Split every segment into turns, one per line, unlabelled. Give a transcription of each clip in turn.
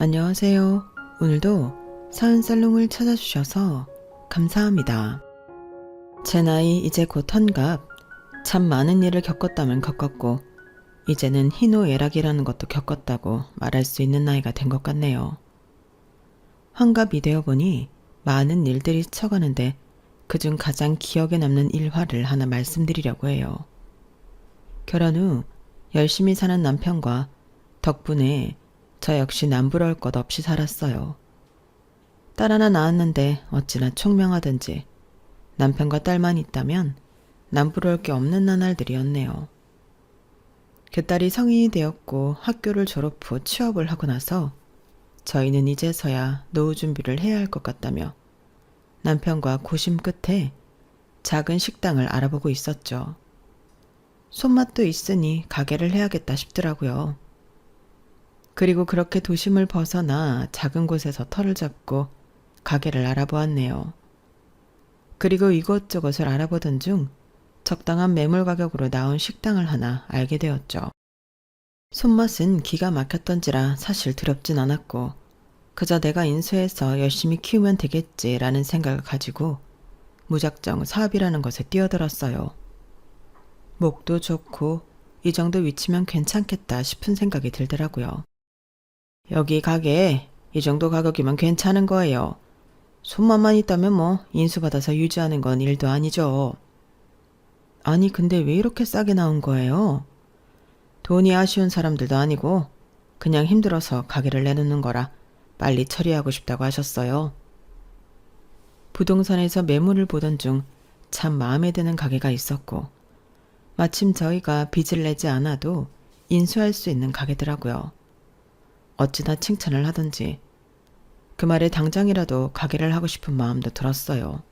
안녕하세요. 오늘도 사은살롱을 찾아주셔서 감사합니다. 제 나이 이제 곧 환갑. 참 많은 일을 겪었다면 겪었고 이제는 희노애락이라는 것도 겪었다고 말할 수 있는 나이가 된 것 같네요. 환갑이 되어 보니 많은 일들이 스쳐가는데 그중 가장 기억에 남는 일화를 하나 말씀드리려고 해요. 결혼 후 열심히 사는 남편과 덕분에 저 역시 남부러울 것 없이 살았어요. 딸 하나 낳았는데 어찌나 총명하든지 남편과 딸만 있다면 남부러울 게 없는 나날들이었네요. 그 딸이 성인이 되었고 학교를 졸업 후 취업을 하고 나서 저희는 이제서야 노후 준비를 해야 할 것 같다며 남편과 고심 끝에 작은 식당을 알아보고 있었죠. 손맛도 있으니 가게를 해야겠다 싶더라고요. 그리고 그렇게 도심을 벗어나 작은 곳에서 터를 잡고 가게를 알아보았네요. 그리고 이것저것을 알아보던 중 적당한 매물 가격으로 나온 식당을 하나 알게 되었죠. 손맛은 기가 막혔던지라 사실 두렵진 않았고 그저 내가 인수해서 열심히 키우면 되겠지라는 생각을 가지고 무작정 사업이라는 것에 뛰어들었어요. 목도 좋고 이 정도 위치면 괜찮겠다 싶은 생각이 들더라고요. 여기 가게 이 정도 가격이면 괜찮은 거예요. 손맛만 있다면 뭐 인수받아서 유지하는 건 일도 아니죠. 아니 근데 왜 이렇게 싸게 나온 거예요? 돈이 아쉬운 사람들도 아니고 그냥 힘들어서 가게를 내놓는 거라 빨리 처리하고 싶다고 하셨어요. 부동산에서 매물을 보던 중 참 마음에 드는 가게가 있었고 마침 저희가 빚을 내지 않아도 인수할 수 있는 가게더라고요. 어찌나 칭찬을 하던지 그 말에 당장이라도 가게를 하고 싶은 마음도 들었어요.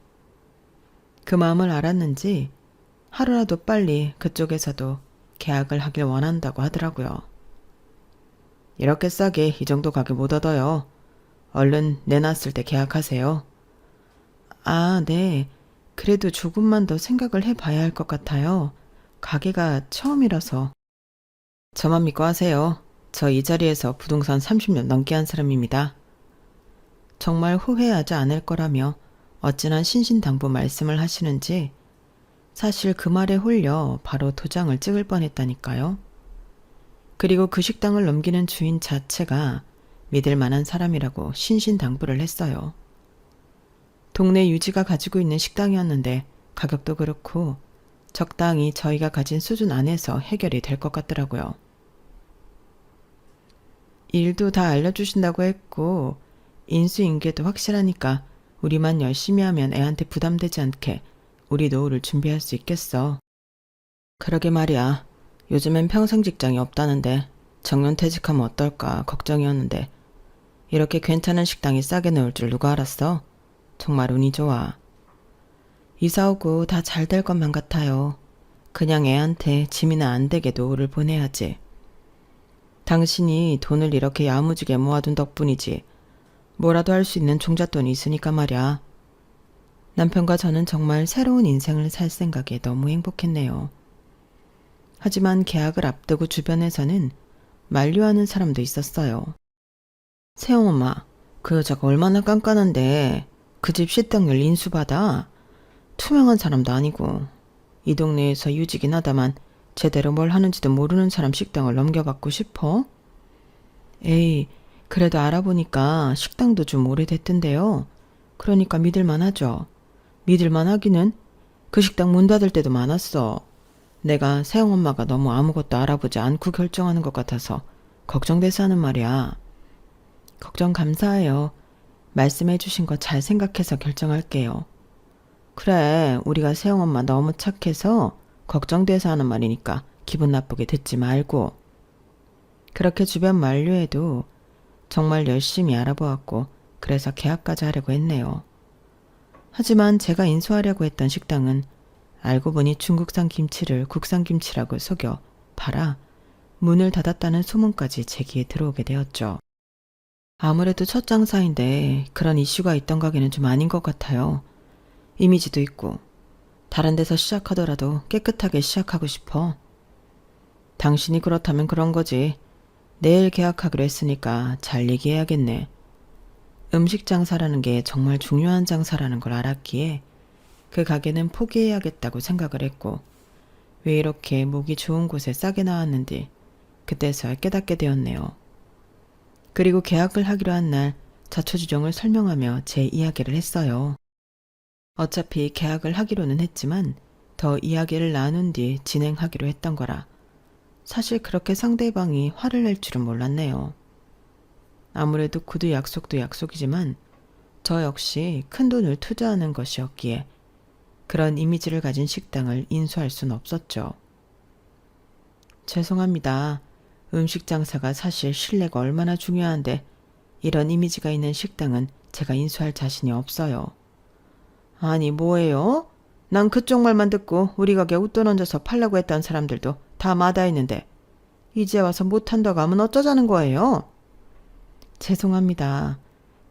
그 마음을 알았는지 하루라도 빨리 그쪽에서도 계약을 하길 원한다고 하더라고요. 이렇게 싸게 이 정도 가게 못 얻어요. 얼른 내놨을 때 계약하세요. 아, 네. 그래도 조금만 더 생각을 해봐야 할 것 같아요. 가게가 처음이라서. 저만 믿고 하세요. 저 이 자리에서 부동산 30년 넘게 한 사람입니다. 정말 후회하지 않을 거라며 어찌나 신신당부 말씀을 하시는지 사실 그 말에 홀려 바로 도장을 찍을 뻔했다니까요. 그리고 그 식당을 넘기는 주인 자체가 믿을 만한 사람이라고 신신당부를 했어요. 동네 유지가 가지고 있는 식당이었는데 가격도 그렇고 적당히 저희가 가진 수준 안에서 해결이 될 것 같더라고요. 일도 다 알려주신다고 했고 인수인계도 확실하니까 우리만 열심히 하면 애한테 부담되지 않게 우리 노후를 준비할 수 있겠어. 그러게 말이야. 요즘엔 평생 직장이 없다는데 정년퇴직하면 어떨까 걱정이었는데 이렇게 괜찮은 식당이 싸게 나올 줄 누가 알았어? 정말 운이 좋아. 이사 오고 다 잘 될 것만 같아요. 그냥 애한테 짐이나 안 되게 노후를 보내야지. 당신이 돈을 이렇게 야무지게 모아둔 덕분이지. 뭐라도 할 수 있는 종잣돈이 있으니까 말이야. 남편과 저는 정말 새로운 인생을 살 생각에 너무 행복했네요. 하지만 계약을 앞두고 주변에서는 만류하는 사람도 있었어요. 세영엄마, 그 여자가 얼마나 깐깐한데 그 집 식당을 인수받아? 투명한 사람도 아니고 이 동네에서 유지긴 하다만 제대로 뭘 하는지도 모르는 사람 식당을 넘겨받고 싶어? 에이, 그래도 알아보니까 식당도 좀 오래됐던데요. 그러니까 믿을만 하죠. 믿을만 하기는 그 식당 문 닫을 때도 많았어. 내가 세영엄마가 너무 아무것도 알아보지 않고 결정하는 것 같아서 걱정돼서 하는 말이야. 걱정 감사해요. 말씀해 주신 거 잘 생각해서 결정할게요. 그래, 우리가 세영엄마 너무 착해서 걱정돼서 하는 말이니까 기분 나쁘게 듣지 말고. 그렇게 주변 만류에도 정말 열심히 알아보았고 그래서 계약까지 하려고 했네요. 하지만 제가 인수하려고 했던 식당은 알고 보니 중국산 김치를 국산 김치라고 속여 팔아 문을 닫았다는 소문까지 제 귀에 들어오게 되었죠. 아무래도 첫 장사인데 그런 이슈가 있던 가게는 좀 아닌 것 같아요. 이미지도 있고 다른 데서 시작하더라도 깨끗하게 시작하고 싶어. 당신이 그렇다면 그런 거지. 내일 계약하기로 했으니까 잘 얘기해야겠네. 음식 장사라는 게 정말 중요한 장사라는 걸 알았기에 그 가게는 포기해야겠다고 생각을 했고 왜 이렇게 목이 좋은 곳에 싸게 나왔는지 그때서야 깨닫게 되었네요. 그리고 계약을 하기로 한 날 자초지종을 설명하며 제 이야기를 했어요. 어차피 계약을 하기로는 했지만 더 이야기를 나눈 뒤 진행하기로 했던 거라 사실 그렇게 상대방이 화를 낼 줄은 몰랐네요. 아무래도 구두 약속도 약속이지만 저 역시 큰 돈을 투자하는 것이었기에 그런 이미지를 가진 식당을 인수할 순 없었죠. 죄송합니다. 음식 장사가 사실 신뢰가 얼마나 중요한데 이런 이미지가 있는 식당은 제가 인수할 자신이 없어요. 아니 뭐예요? 난 그쪽 말만 듣고 우리 가게 웃돈 얹어서 팔려고 했던 사람들도 다 마다했는데 이제 와서 못한다고 하면 어쩌자는 거예요? 죄송합니다.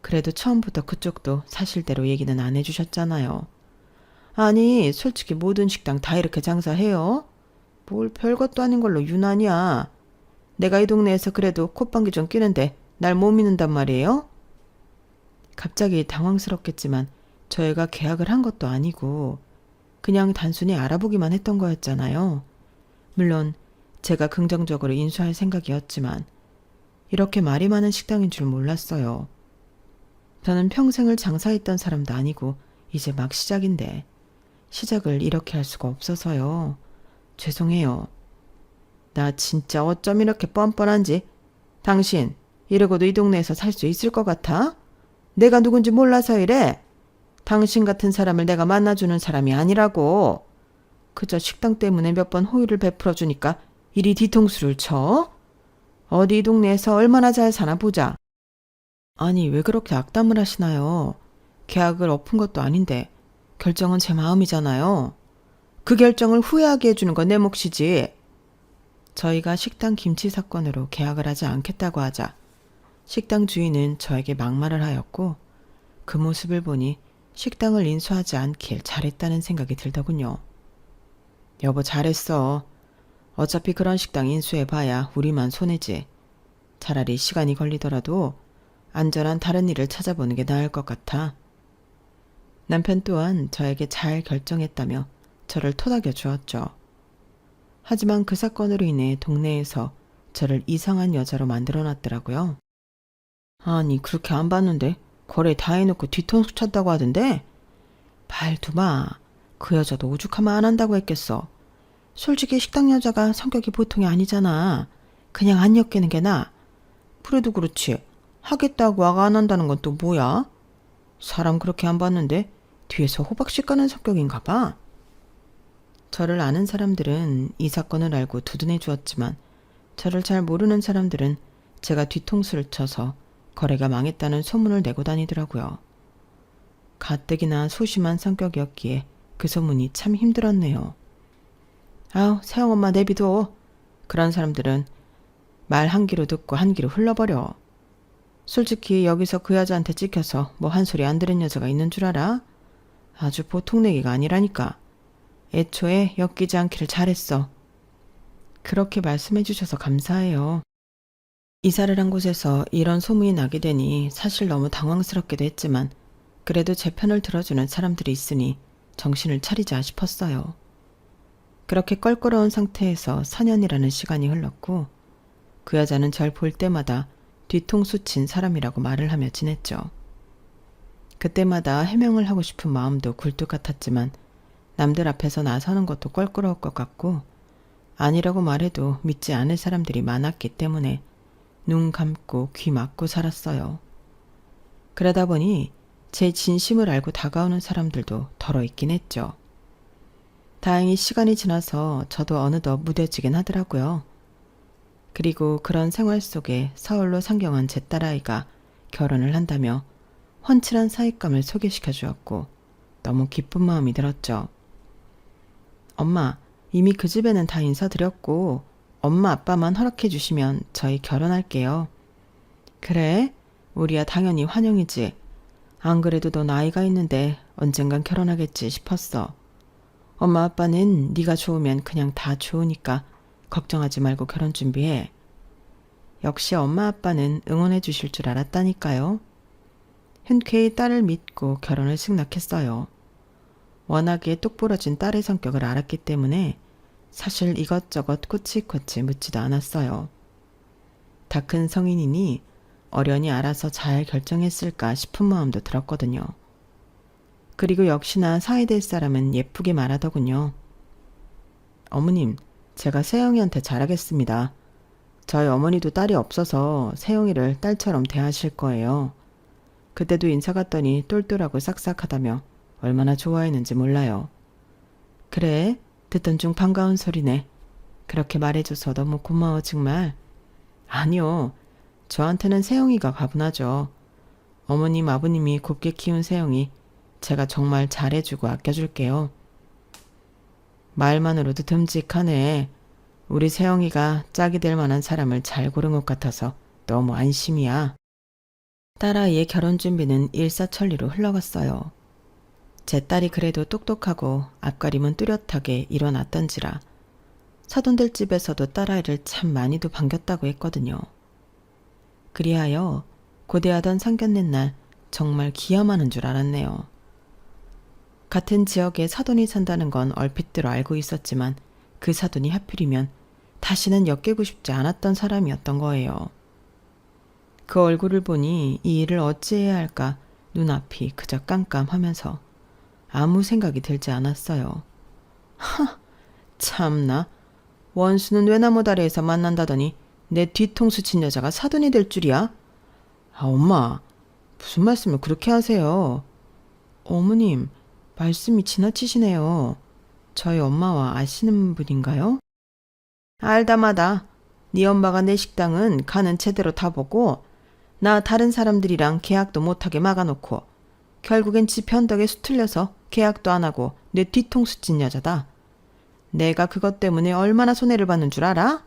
그래도 처음부터 그쪽도 사실대로 얘기는 안 해주셨잖아요. 아니 솔직히 모든 식당 다 이렇게 장사해요? 뭘 별것도 아닌 걸로 유난이야. 내가 이 동네에서 그래도 콧방귀 좀 끼는데 날 못 믿는단 말이에요? 갑자기 당황스럽겠지만 저희가 계약을 한 것도 아니고 그냥 단순히 알아보기만 했던 거였잖아요. 물론 제가 긍정적으로 인수할 생각이었지만 이렇게 말이 많은 식당인 줄 몰랐어요. 저는 평생을 장사했던 사람도 아니고 이제 막 시작인데 시작을 이렇게 할 수가 없어서요. 죄송해요. 나 진짜 어쩜 이렇게 뻔뻔한지. 당신 이러고도 이 동네에서 살 수 있을 것 같아? 내가 누군지 몰라서 이래. 당신 같은 사람을 내가 만나주는 사람이 아니라고. 그저 식당 때문에 몇 번 호의를 베풀어 주니까 이리 뒤통수를 쳐? 어디 이 동네에서 얼마나 잘 사나 보자. 아니 왜 그렇게 악담을 하시나요? 계약을 엎은 것도 아닌데 결정은 제 마음이잖아요. 그 결정을 후회하게 해주는 건 내 몫이지. 저희가 식당 김치 사건으로 계약을 하지 않겠다고 하자 식당 주인은 저에게 막말을 하였고 그 모습을 보니 식당을 인수하지 않길 잘했다는 생각이 들더군요. 여보 잘했어. 어차피 그런 식당 인수해봐야 우리만 손해지. 차라리 시간이 걸리더라도 안전한 다른 일을 찾아보는 게 나을 것 같아. 남편 또한 저에게 잘 결정했다며 저를 토닥여 주었죠. 하지만 그 사건으로 인해 동네에서 저를 이상한 여자로 만들어놨더라고요. 아니 그렇게 안 봤는데 거래 다 해놓고 뒤통수 쳤다고 하던데? 말도 마. 그 여자도 오죽하면 안 한다고 했겠어. 솔직히 식당 여자가 성격이 보통이 아니잖아. 그냥 안 엮이는 게 나아. 그래도 그렇지. 하겠다고 와가 안 한다는 건 또 뭐야? 사람 그렇게 안 봤는데 뒤에서 호박씨 까는 성격인가 봐. 저를 아는 사람들은 이 사건을 알고 두둔해 주었지만 저를 잘 모르는 사람들은 제가 뒤통수를 쳐서 거래가 망했다는 소문을 내고 다니더라고요. 가뜩이나 소심한 성격이었기에 그 소문이 참 힘들었네요. 아우 새엄마 내비둬. 그런 사람들은 말 한 귀로 듣고 한 귀로 흘러버려. 솔직히 여기서 그 여자한테 찍혀서 뭐 한 소리 안 들은 여자가 있는 줄 알아? 아주 보통 내기가 아니라니까. 애초에 엮이지 않기를 잘했어. 그렇게 말씀해 주셔서 감사해요. 이사를 한 곳에서 이런 소문이 나게 되니 사실 너무 당황스럽기도 했지만 그래도 제 편을 들어주는 사람들이 있으니 정신을 차리자 싶었어요. 그렇게 껄끄러운 상태에서 4년이라는 시간이 흘렀고 그 여자는 절 볼 때마다 뒤통수 친 사람이라고 말을 하며 지냈죠. 그때마다 해명을 하고 싶은 마음도 굴뚝 같았지만 남들 앞에서 나서는 것도 껄끄러울 것 같고 아니라고 말해도 믿지 않을 사람들이 많았기 때문에 눈 감고 귀 막고 살았어요. 그러다 보니 제 진심을 알고 다가오는 사람들도 덜어 있긴 했죠. 다행히 시간이 지나서 저도 어느덧 무뎌지긴 하더라고요. 그리고 그런 생활 속에 서울로 상경한 제 딸아이가 결혼을 한다며 훤칠한 사윗감을 소개시켜 주었고 너무 기쁜 마음이 들었죠. 엄마, 이미 그 집에는 다 인사드렸고 엄마 아빠만 허락해 주시면 저희 결혼할게요. 그래? 우리야 당연히 환영이지. 안 그래도 너 나이가 있는데 언젠간 결혼하겠지 싶었어. 엄마 아빠는 네가 좋으면 그냥 다 좋으니까 걱정하지 말고 결혼 준비해. 역시 엄마 아빠는 응원해 주실 줄 알았다니까요. 흔쾌히 딸을 믿고 결혼을 승낙했어요. 워낙에 똑부러진 딸의 성격을 알았기 때문에 사실 이것저것 코치코치 묻지도 않았어요. 다 큰 성인이니 어련히 알아서 잘 결정했을까 싶은 마음도 들었거든요. 그리고 역시나 사이 될 사람은 예쁘게 말하더군요. 어머님, 제가 세영이한테 잘하겠습니다. 저희 어머니도 딸이 없어서 세영이를 딸처럼 대하실 거예요. 그때도 인사 갔더니 똘똘하고 싹싹하다며 얼마나 좋아했는지 몰라요. 그래, 듣던 중 반가운 소리네. 그렇게 말해줘서 너무 고마워 정말. 아니요, 저한테는 세영이가 가분하죠. 어머님 아버님이 곱게 키운 세영이 제가 정말 잘해주고 아껴줄게요. 말만으로도 듬직하네. 우리 세영이가 짝이 될 만한 사람을 잘 고른 것 같아서 너무 안심이야. 딸아이의 결혼 준비는 일사천리로 흘러갔어요. 제 딸이 그래도 똑똑하고 앞가림은 뚜렷하게 일어났던지라 사돈들 집에서도 딸아이를 참 많이도 반겼다고 했거든요. 그리하여 고대하던 상견례 날 정말 기염하는 줄 알았네요. 같은 지역에 사돈이 산다는 건 얼핏들어 알고 있었지만 그 사돈이 하필이면 다시는 엮이고 싶지 않았던 사람이었던 거예요. 그 얼굴을 보니 이 일을 어찌해야 할까 눈앞이 그저 깜깜하면서 아무 생각이 들지 않았어요. 하, 참나. 원수는 외나무 다리에서 만난다더니 내 뒤통수 친 여자가 사돈이 될 줄이야? 아, 엄마, 무슨 말씀을 그렇게 하세요? 어머님, 말씀이 지나치시네요. 저희 엄마와 아시는 분인가요? 알다마다 네 엄마가 내 식당은 간은 제대로 다 보고 나 다른 사람들이랑 계약도 못하게 막아놓고 결국엔 지 편덕에 수틀려서 계약도 안 하고 내 뒤통수 찐 여자다. 내가 그것 때문에 얼마나 손해를 받는 줄 알아?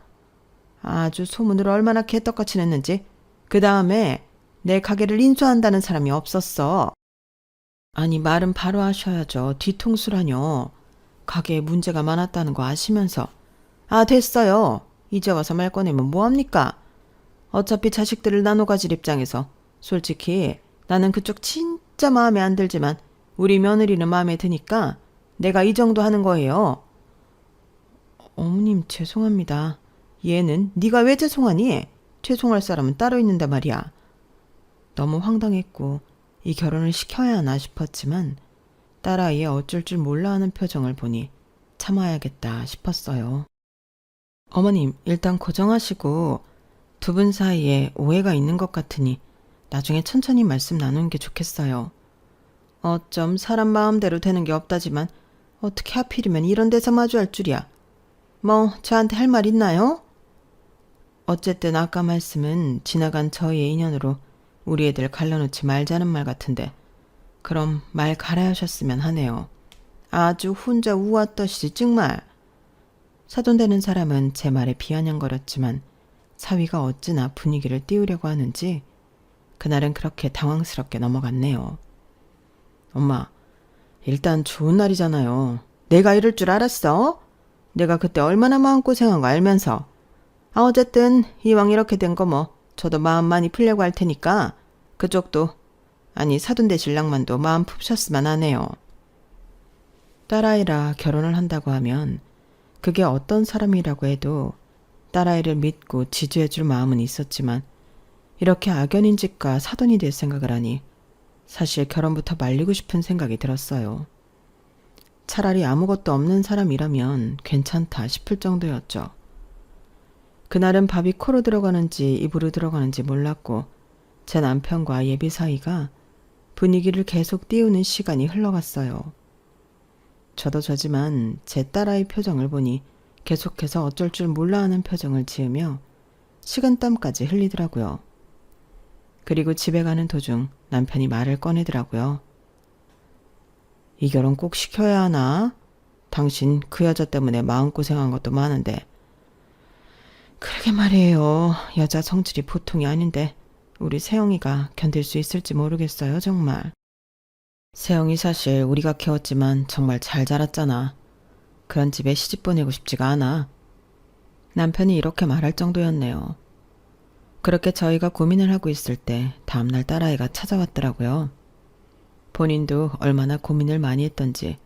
아주 소문을 얼마나 개떡같이 냈는지. 그 다음에 내 가게를 인수한다는 사람이 없었어. 아니 말은 바로 하셔야죠. 뒤통수라뇨. 가게에 문제가 많았다는 거 아시면서. 아 됐어요. 이제 와서 말 꺼내면 뭐합니까? 어차피 자식들을 나눠 가질 입장에서 솔직히 나는 그쪽 진짜 마음에 안 들지만 우리 며느리는 마음에 드니까 내가 이 정도 하는 거예요. 어머님 죄송합니다. 얘는 네가 왜 죄송하니? 죄송할 사람은 따로 있는데 말이야. 너무 황당했고 이 결혼을 시켜야 하나 싶었지만 딸아이의 어쩔 줄 몰라 하는 표정을 보니 참아야겠다 싶었어요. 어머님 일단 고정하시고 두 분 사이에 오해가 있는 것 같으니 나중에 천천히 말씀 나누는 게 좋겠어요. 어쩜 사람 마음대로 되는 게 없다지만 어떻게 하필이면 이런 데서 마주할 줄이야. 뭐 저한테 할 말 있나요? 어쨌든 아까 말씀은 지나간 저희의 인연으로 우리 애들 갈라놓지 말자는 말 같은데 그럼 말 갈아하셨으면 하네요. 아주 혼자 우왔더시 정말. 사돈되는 사람은 제 말에 비아냥거렸지만 사위가 어찌나 분위기를 띄우려고 하는지 그날은 그렇게 당황스럽게 넘어갔네요. 엄마, 일단 좋은 날이잖아요. 내가 이럴 줄 알았어? 내가 그때 얼마나 마음고생한 거 알면서. 아 어쨌든 이왕 이렇게 된 거 뭐 저도 마음 많이 풀려고 할 테니까 그쪽도 아니 사돈대 신랑만도 마음 푸셨으면 하네요. 딸아이라 결혼을 한다고 하면 그게 어떤 사람이라고 해도 딸아이를 믿고 지지해줄 마음은 있었지만 이렇게 악연인 집과 사돈이 될 생각을 하니 사실 결혼부터 말리고 싶은 생각이 들었어요. 차라리 아무것도 없는 사람이라면 괜찮다 싶을 정도였죠. 그날은 밥이 코로 들어가는지 입으로 들어가는지 몰랐고 제 남편과 예비 사이가 분위기를 계속 띄우는 시간이 흘러갔어요. 저도 저지만 제 딸아이 표정을 보니 계속해서 어쩔 줄 몰라 하는 표정을 지으며 식은땀까지 흘리더라고요. 그리고 집에 가는 도중 남편이 말을 꺼내더라고요. 이 결혼 꼭 시켜야 하나? 당신 그 여자 때문에 마음고생한 것도 많은데. 그러게 말이에요. 여자 성질이 보통이 아닌데 우리 세영이가 견딜 수 있을지 모르겠어요 정말. 세영이 사실 우리가 키웠지만 정말 잘 자랐잖아. 그런 집에 시집 보내고 싶지가 않아. 남편이 이렇게 말할 정도였네요. 그렇게 저희가 고민을 하고 있을 때 다음날 딸아이가 찾아왔더라고요. 본인도 얼마나 고민을 많이 했던지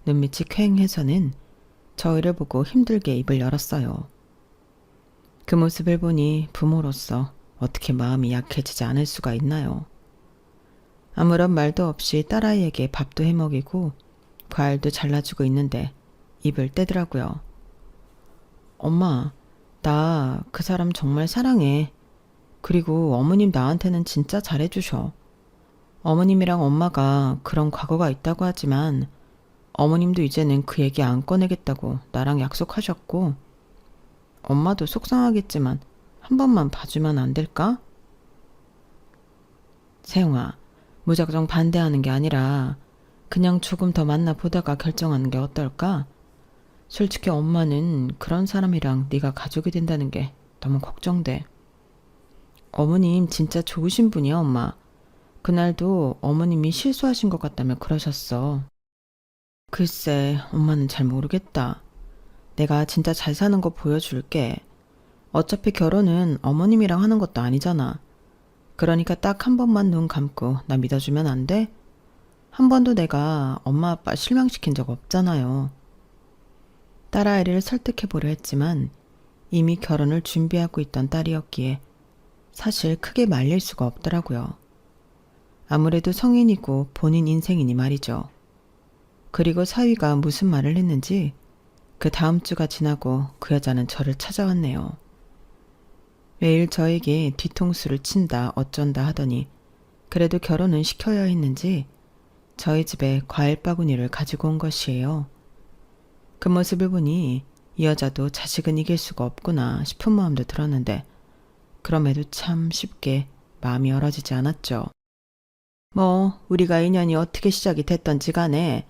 눈밑이 퀭해서는 저희를 보고 힘들게 입을 열었어요. 그 모습을 보니 부모로서 어떻게 마음이 약해지지 않을 수가 있나요? 아무런 말도 없이 딸아이에게 밥도 해먹이고 과일도 잘라주고 있는데 입을 떼더라고요. 엄마, 나 그 사람 정말 사랑해. 그리고 어머님 나한테는 진짜 잘해주셔. 어머님이랑 엄마가 그런 과거가 있다고 하지만 어머님도 이제는 그 얘기 안 꺼내겠다고 나랑 약속하셨고 엄마도 속상하겠지만 한 번만 봐주면 안 될까? 세영아, 무작정 반대하는 게 아니라 그냥 조금 더 만나보다가 결정하는 게 어떨까? 솔직히 엄마는 그런 사람이랑 네가 가족이 된다는 게 너무 걱정돼. 어머님 진짜 좋으신 분이야, 엄마. 그날도 어머님이 실수하신 것 같다며 그러셨어. 글쎄, 엄마는 잘 모르겠다. 내가 진짜 잘 사는 거 보여줄게. 어차피 결혼은 어머님이랑 하는 것도 아니잖아. 그러니까 딱 한 번만 눈 감고 나 믿어주면 안 돼? 한 번도 내가 엄마 아빠 실망시킨 적 없잖아요. 딸아이를 설득해보려 했지만 이미 결혼을 준비하고 있던 딸이었기에 사실 크게 말릴 수가 없더라고요. 아무래도 성인이고 본인 인생이니 말이죠. 그리고 사위가 무슨 말을 했는지 그 다음 주가 지나고 그 여자는 저를 찾아왔네요. 매일 저에게 뒤통수를 친다 어쩐다 하더니 그래도 결혼은 시켜야 했는지 저희 집에 과일 바구니를 가지고 온 것이에요. 그 모습을 보니 이 여자도 자식은 이길 수가 없구나 싶은 마음도 들었는데 그럼에도 참 쉽게 마음이 열어지지 않았죠. 뭐 우리가 인연이 어떻게 시작이 됐던지 간에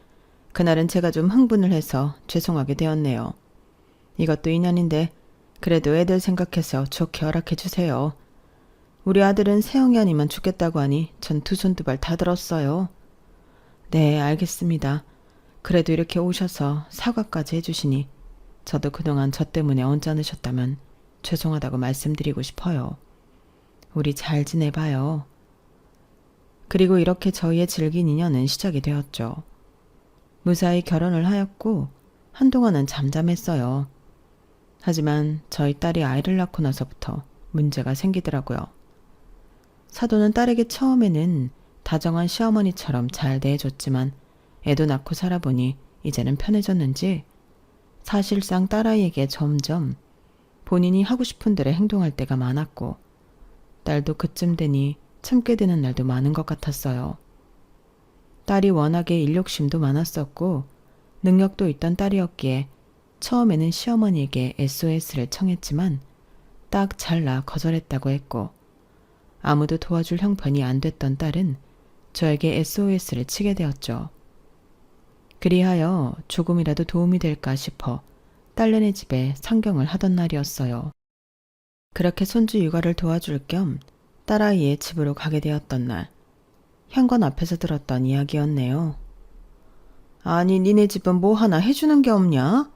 그날은 제가 좀 흥분을 해서 죄송하게 되었네요. 이것도 인연인데 그래도 애들 생각해서 좋게 허락해 주세요. 우리 아들은 세영이 아니면 죽겠다고 하니 전 두 손 두 발 다 들었어요. 네, 알겠습니다. 그래도 이렇게 오셔서 사과까지 해주시니 저도 그동안 저 때문에 언짢으셨다면 죄송하다고 말씀드리고 싶어요. 우리 잘 지내봐요. 그리고 이렇게 저희의 질긴 인연은 시작이 되었죠. 무사히 결혼을 하였고 한동안은 잠잠했어요. 하지만 저희 딸이 아이를 낳고 나서부터 문제가 생기더라고요. 사돈은 딸에게 처음에는 다정한 시어머니처럼 잘 대해줬지만 애도 낳고 살아보니 이제는 편해졌는지 사실상 딸아이에게 점점 본인이 하고 싶은 대로 행동할 때가 많았고 딸도 그쯤 되니 참게 되는 날도 많은 것 같았어요. 딸이 워낙에 일욕심도 많았었고 능력도 있던 딸이었기에 처음에는 시어머니에게 SOS를 청했지만 딱 잘라 거절했다고 했고 아무도 도와줄 형편이 안 됐던 딸은 저에게 SOS를 치게 되었죠. 그리하여 조금이라도 도움이 될까 싶어 딸내네 집에 상경을 하던 날이었어요. 그렇게 손주 육아를 도와줄 겸 딸아이의 집으로 가게 되었던 날, 현관 앞에서 들었던 이야기였네요. 아니, 니네 집은 뭐 하나 해주는 게 없냐?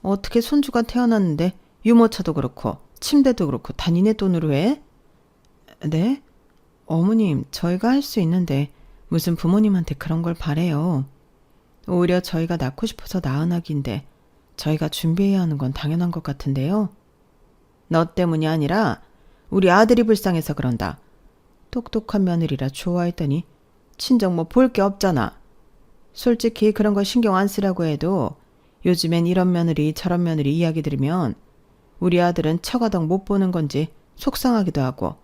어떻게 손주가 태어났는데 유모차도 그렇고 침대도 그렇고 다 니네 돈으로 해? 네? 어머님, 저희가 할 수 있는데 무슨 부모님한테 그런 걸 바래요. 오히려 저희가 낳고 싶어서 낳은 아기인데 저희가 준비해야 하는 건 당연한 것 같은데요. 너 때문이 아니라 우리 아들이 불쌍해서 그런다. 똑똑한 며느리라 좋아했더니 친정 뭐 볼 게 없잖아. 솔직히 그런 거 신경 안 쓰라고 해도 요즘엔 이런 며느리 저런 며느리 이야기 들으면 우리 아들은 처가덕 못 보는 건지 속상하기도 하고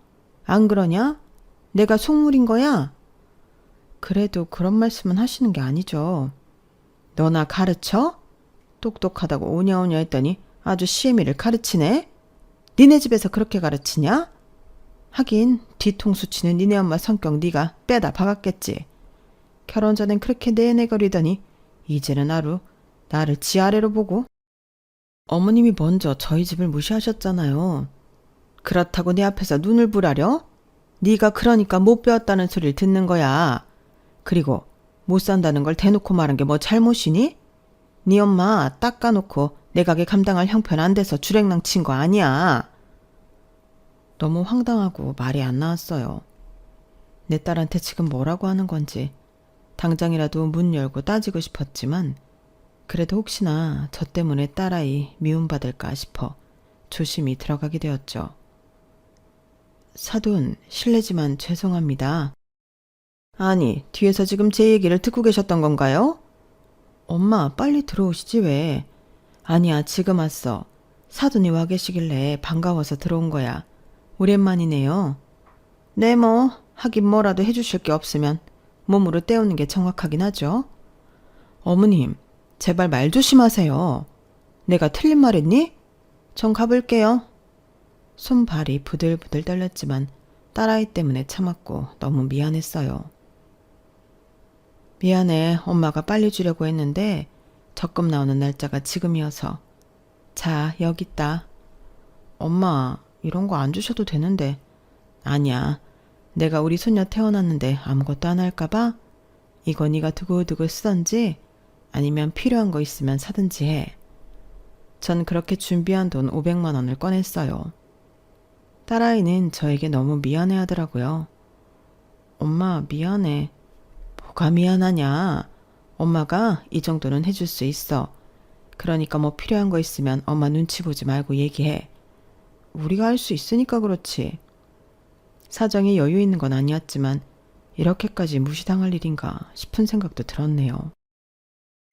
안 그러냐? 내가 속물인 거야? 그래도 그런 말씀은 하시는 게 아니죠. 너나 가르쳐? 똑똑하다고 오냐오냐 했더니 아주 시애미를 가르치네? 니네 집에서 그렇게 가르치냐? 하긴 뒤통수 치는 니네 엄마 성격 네가 빼다 박았겠지. 결혼 전엔 그렇게 내내거리더니 이제는 나를 지 아래로 보고. 어머님이 먼저 저희 집을 무시하셨잖아요. 그렇다고 내 앞에서 눈을 부라려? 네가 그러니까 못 배웠다는 소리를 듣는 거야. 그리고 못 산다는 걸 대놓고 말한 게 뭐 잘못이니? 네 엄마 닦아놓고 내 가게 감당할 형편 안 돼서 주랭랑 친 거 아니야. 너무 황당하고 말이 안 나왔어요. 내 딸한테 지금 뭐라고 하는 건지 당장이라도 문 열고 따지고 싶었지만 그래도 혹시나 저 때문에 딸아이 미움받을까 싶어 조심히 들어가게 되었죠. 사돈, 실례지만 죄송합니다. 아니, 뒤에서 지금 제 얘기를 듣고 계셨던 건가요? 엄마, 빨리 들어오시지 왜. 아니야, 지금 왔어. 사돈이 와 계시길래 반가워서 들어온 거야. 오랜만이네요. 네, 뭐 하긴 뭐라도 해주실 게 없으면 몸으로 때우는 게 정확하긴 하죠. 어머님, 제발 말 조심하세요. 내가 틀린 말 했니? 전 가볼게요. 손발이 부들부들 떨렸지만 딸아이 때문에 참았고 너무 미안했어요. 미안해. 엄마가 빨리 주려고 했는데 적금 나오는 날짜가 지금이어서. 자, 여기 있다. 엄마, 이런 거 안 주셔도 되는데. 아니야. 내가 우리 손녀 태어났는데 아무것도 안 할까봐? 이거 네가 두고두고 쓰던지 아니면 필요한 거 있으면 사든지 해. 전 그렇게 준비한 돈 500만 원을 꺼냈어요. 딸아이는 저에게 너무 미안해 하더라고요. 엄마, 미안해. 뭐가 미안하냐? 엄마가 이 정도는 해줄 수 있어. 그러니까 뭐 필요한 거 있으면 엄마 눈치 보지 말고 얘기해. 우리가 할 수 있으니까 그렇지. 사정이 여유 있는 건 아니었지만 이렇게까지 무시당할 일인가 싶은 생각도 들었네요.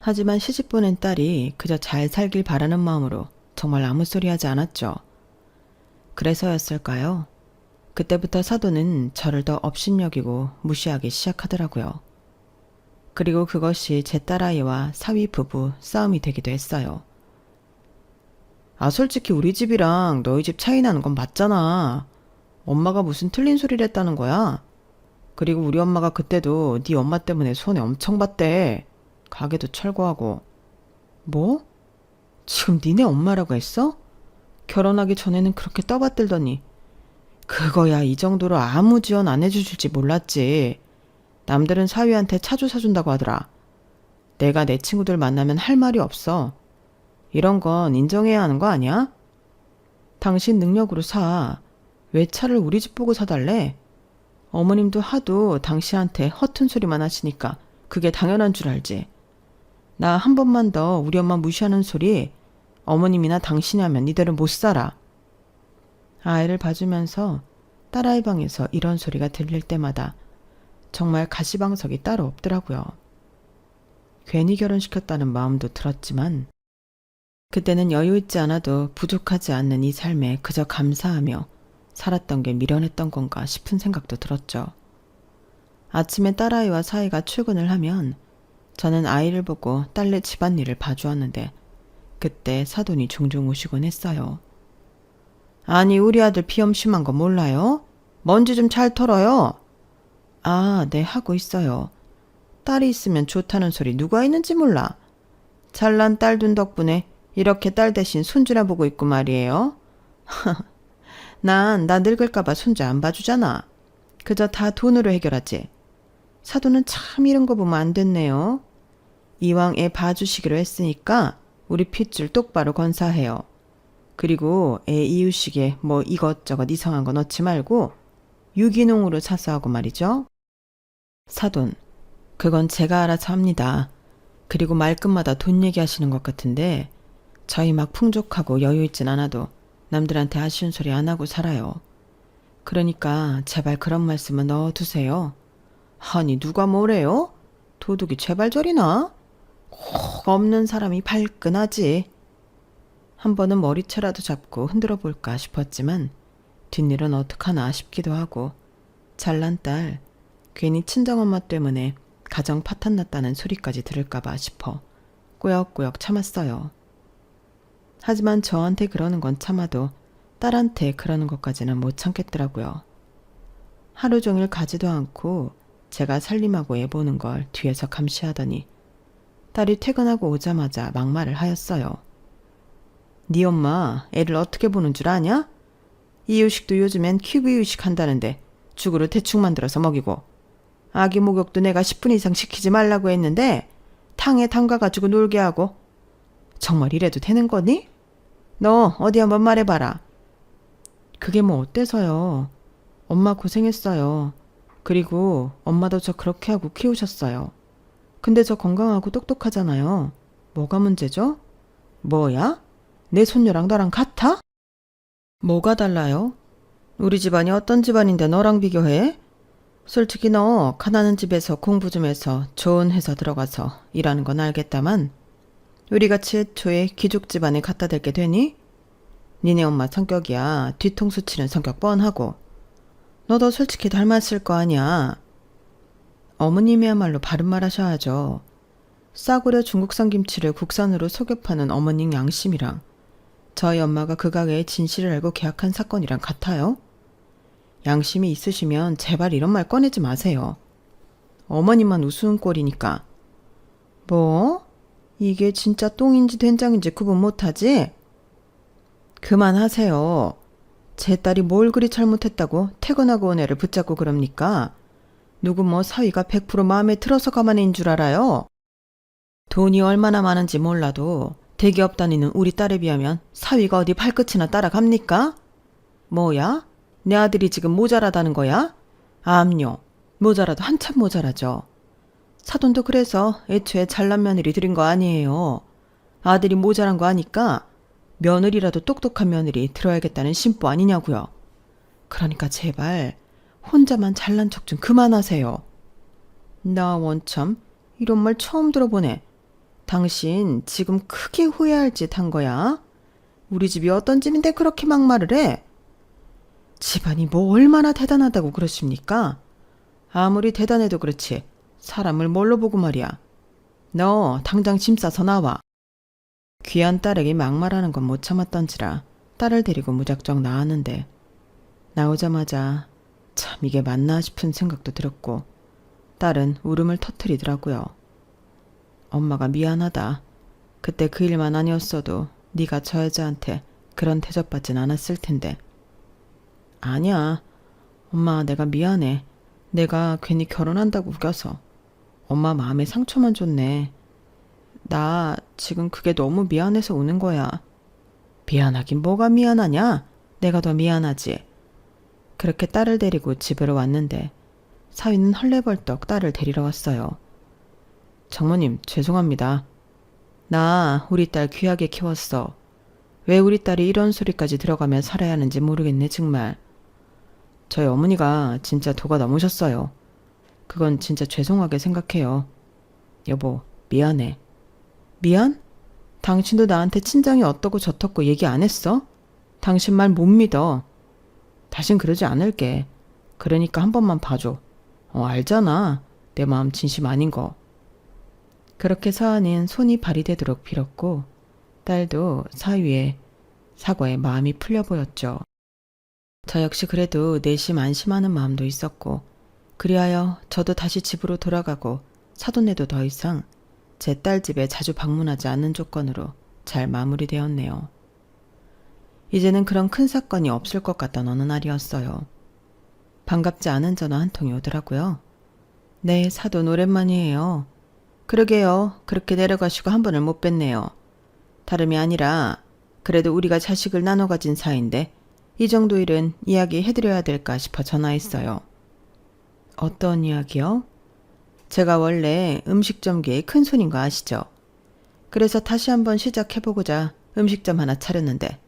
하지만 시집 보낸 딸이 그저 잘 살길 바라는 마음으로 정말 아무 소리 하지 않았죠. 그래서였을까요? 그때부터 사돈은 저를 더 업신여기고 무시하기 시작하더라고요. 그리고 그것이 제 딸아이와 사위 부부 싸움이 되기도 했어요. 아, 솔직히 우리 집이랑 너희 집 차이 나는 건 맞잖아. 엄마가 무슨 틀린 소리를 했다는 거야? 그리고 우리 엄마가 그때도 네 엄마 때문에 손해 엄청 봤대. 가게도 철거하고. 뭐? 지금 니네 엄마라고 했어? 결혼하기 전에는 그렇게 떠받들더니. 그거야 이 정도로 아무 지원 안 해주실지 몰랐지. 남들은 사위한테 차주 사준다고 하더라. 내가 내 친구들 만나면 할 말이 없어. 이런 건 인정해야 하는 거 아니야? 당신 능력으로 사. 왜 차를 우리 집 보고 사달래? 어머님도 하도 당신한테 허튼 소리만 하시니까 그게 당연한 줄 알지. 나 한 번만 더 우리 엄마 무시하는 소리 어머님이나 당신이 하면 니들은 못 살아. 아이를 봐주면서 딸아이 방에서 이런 소리가 들릴 때마다 정말 가시방석이 따로 없더라고요. 괜히 결혼시켰다는 마음도 들었지만 그때는 여유 있지 않아도 부족하지 않는 이 삶에 그저 감사하며 살았던 게 미련했던 건가 싶은 생각도 들었죠. 아침에 딸아이와 사이가 출근을 하면 저는 아이를 보고 딸네 집안일을 봐주었는데 그때 사돈이 종종 오시곤 했어요. 아니, 우리 아들 비염 심한 거 몰라요? 먼지 좀 잘 털어요. 아, 네, 하고 있어요. 딸이 있으면 좋다는 소리 누가 있는지 몰라. 잘난 딸 둔 덕분에 이렇게 딸 대신 손주나 보고 있고 말이에요. 나 늙을까봐 손주 안 봐주잖아. 그저 다 돈으로 해결하지. 사돈은 참 이런 거 보면 안 됐네요. 이왕 애 봐주시기로 했으니까 우리 핏줄 똑바로 건사해요. 그리고 애 이유식에 뭐 이것저것 이상한 거 넣지 말고 유기농으로 사수하고 말이죠. 사돈, 그건 제가 알아서 합니다. 그리고 말끝마다 돈 얘기하시는 것 같은데 저희 막 풍족하고 여유 있진 않아도 남들한테 아쉬운 소리 안 하고 살아요. 그러니까 제발 그런 말씀은 넣어두세요. 아니, 누가 뭐래요? 도둑이 제발 저리나? 꼭 없는 사람이 발끈하지. 한 번은 머리채라도 잡고 흔들어 볼까 싶었지만 뒷일은 어떡하나 싶기도 하고 잘난 딸, 괜히 친정엄마 때문에 가정 파탄났다는 소리까지 들을까봐 싶어 꾸역꾸역 참았어요. 하지만 저한테 그러는 건 참아도 딸한테 그러는 것까지는 못 참겠더라고요. 하루 종일 가지도 않고 제가 살림하고 애 보는 걸 뒤에서 감시하더니 딸이 퇴근하고 오자마자 막말을 하였어요. 네 엄마 애를 어떻게 보는 줄 아냐? 이유식도 요즘엔 큐브 이유식 한다는데 죽으로 대충 만들어서 먹이고 아기 목욕도 내가 10분 이상 시키지 말라고 했는데 탕에 담가가지고 놀게 하고 정말 이래도 되는 거니? 너 어디 한번 말해봐라. 그게 뭐 어때서요? 엄마 고생했어요. 그리고 엄마도 저 그렇게 하고 키우셨어요. 근데 저 건강하고 똑똑하잖아요. 뭐가 문제죠? 뭐야? 내 손녀랑 너랑 같아? 뭐가 달라요? 우리 집안이 어떤 집안인데 너랑 비교해? 솔직히 너 가난한 집에서 공부 좀 해서 좋은 회사 들어가서 일하는 건 알겠다만 우리같이 애초에 귀족 집안에 갖다 대게 되니? 니네 엄마 성격이야 뒤통수 치는 성격 뻔하고 너도 솔직히 닮았을 거 아니야. 어머님이야말로 바른 말 하셔야죠. 싸구려 중국산 김치를 국산으로 속여 파는 어머님 양심이랑 저희 엄마가 그 가게의 진실을 알고 계약한 사건이랑 같아요? 양심이 있으시면 제발 이런 말 꺼내지 마세요. 어머님만 우스운 꼴이니까. 뭐? 이게 진짜 똥인지 된장인지 구분 못하지? 그만하세요. 제 딸이 뭘 그리 잘못했다고 퇴근하고 온 애를 붙잡고 그럽니까? 누구 뭐 사위가 100% 마음에 들어서 가만히 있는 줄 알아요? 돈이 얼마나 많은지 몰라도 대기업 다니는 우리 딸에 비하면 사위가 어디 발끝이나 따라갑니까? 뭐야? 내 아들이 지금 모자라다는 거야? 암요. 모자라도 한참 모자라죠. 사돈도 그래서 애초에 잘난 며느리 들인 거 아니에요. 아들이 모자란 거 아니까 며느리라도 똑똑한 며느리 들어야겠다는 심보 아니냐고요. 그러니까 제발 혼자만 잘난 척 좀 그만하세요. 나 원참 이런 말 처음 들어보네. 당신 지금 크게 후회할 짓 한 거야? 우리 집이 어떤 집인데 그렇게 막말을 해? 집안이 뭐 얼마나 대단하다고 그러십니까? 아무리 대단해도 그렇지 사람을 뭘로 보고 말이야. 너 당장 짐 싸서 나와. 귀한 딸에게 막말하는 건 못 참았던지라 딸을 데리고 무작정 나왔는데 나오자마자 참 이게 맞나 싶은 생각도 들었고 딸은 울음을 터뜨리더라고요. 엄마가 미안하다. 그때 그 일만 아니었어도 네가 저 여자한테 그런 대접받진 않았을 텐데. 아니야. 엄마 내가 미안해. 내가 괜히 결혼한다고 우겨서. 엄마 마음에 상처만 줬네. 나 지금 그게 너무 미안해서 우는 거야. 미안하긴 뭐가 미안하냐? 내가 더 미안하지. 그렇게 딸을 데리고 집으로 왔는데 사위는 헐레벌떡 딸을 데리러 왔어요. 장모님 죄송합니다. 나 우리 딸 귀하게 키웠어. 왜 우리 딸이 이런 소리까지 들어가며 살아야 하는지 모르겠네 정말. 저희 어머니가 진짜 도가 넘으셨어요. 그건 진짜 죄송하게 생각해요. 여보 미안해. 미안? 당신도 나한테 친정이 어떻고 저떻고 얘기 안 했어? 당신 말 못 믿어. 다신 그러지 않을게. 그러니까 한 번만 봐줘. 알잖아. 내 마음 진심 아닌 거. 그렇게 서한이는 손이 발이 되도록 빌었고 딸도 사위의 사과에 마음이 풀려 보였죠. 저 역시 그래도 내심 안심하는 마음도 있었고 그리하여 저도 다시 집으로 돌아가고 사돈네도 더 이상 제 딸 집에 자주 방문하지 않는 조건으로 잘 마무리되었네요. 이제는 그런 큰 사건이 없을 것 같던 어느 날이었어요. 반갑지 않은 전화 한 통이 오더라고요. 네, 사돈 오랜만이에요. 그러게요. 그렇게 내려가시고 한 번을 못 뵀네요. 다름이 아니라 그래도 우리가 자식을 나눠 가진 사이인데 이 정도 일은 이야기해드려야 될까 싶어 전화했어요. 어떤 이야기요? 제가 원래 음식점계의 큰손인 거 아시죠? 그래서 다시 한번 시작해보고자 음식점 하나 차렸는데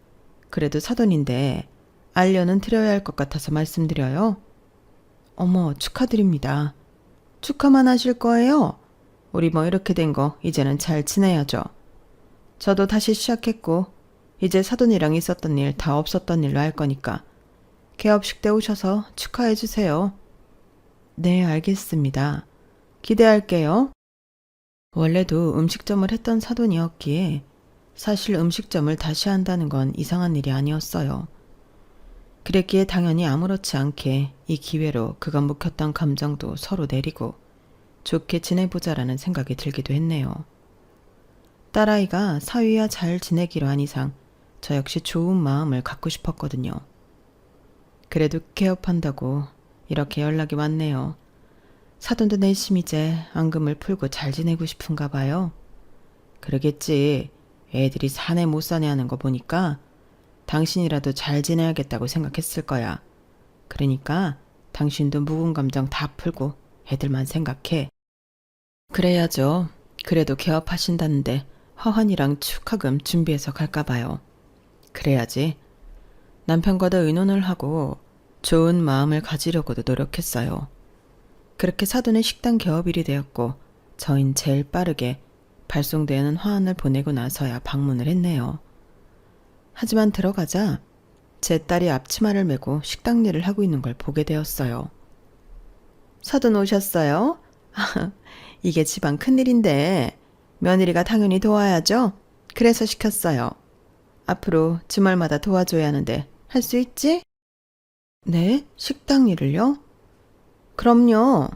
그래도 사돈인데 알려는 드려야 할 것 같아서 말씀드려요. 어머 축하드립니다. 축하만 하실 거예요? 우리 뭐 이렇게 된 거 이제는 잘 지내야죠. 저도 다시 시작했고 이제 사돈이랑 있었던 일 다 없었던 일로 할 거니까 개업식 때 오셔서 축하해 주세요. 네 알겠습니다. 기대할게요. 원래도 음식점을 했던 사돈이었기에 사실 음식점을 다시 한다는 건 이상한 일이 아니었어요. 그랬기에 당연히 아무렇지 않게 이 기회로 그간 묵혔던 감정도 서로 내리고 좋게 지내보자라는 생각이 들기도 했네요. 딸아이가 사위와 잘 지내기로 한 이상 저 역시 좋은 마음을 갖고 싶었거든요. 그래도 개업한다고 이렇게 연락이 왔네요. 사돈도 내심 이제 앙금을 풀고 잘 지내고 싶은가 봐요. 그러겠지. 애들이 사내 못 사내 하는 거 보니까 당신이라도 잘 지내야겠다고 생각했을 거야. 그러니까 당신도 묵은 감정 다 풀고 애들만 생각해. 그래야죠. 그래도 개업하신다는데 화환이랑 축하금 준비해서 갈까 봐요. 그래야지. 남편과도 의논을 하고 좋은 마음을 가지려고도 노력했어요. 그렇게 사돈의 식당 개업일이 되었고 저흰 제일 빠르게 발송되는 화환을 보내고 나서야 방문을 했네요. 하지만 들어가자 제 딸이 앞치마를 메고 식당 일을 하고 있는 걸 보게 되었어요. 사돈 오셨어요? 이게 집안 큰일인데 며느리가 당연히 도와야죠. 그래서 시켰어요. 앞으로 주말마다 도와줘야 하는데 할 수 있지? 네? 식당 일을요? 그럼요.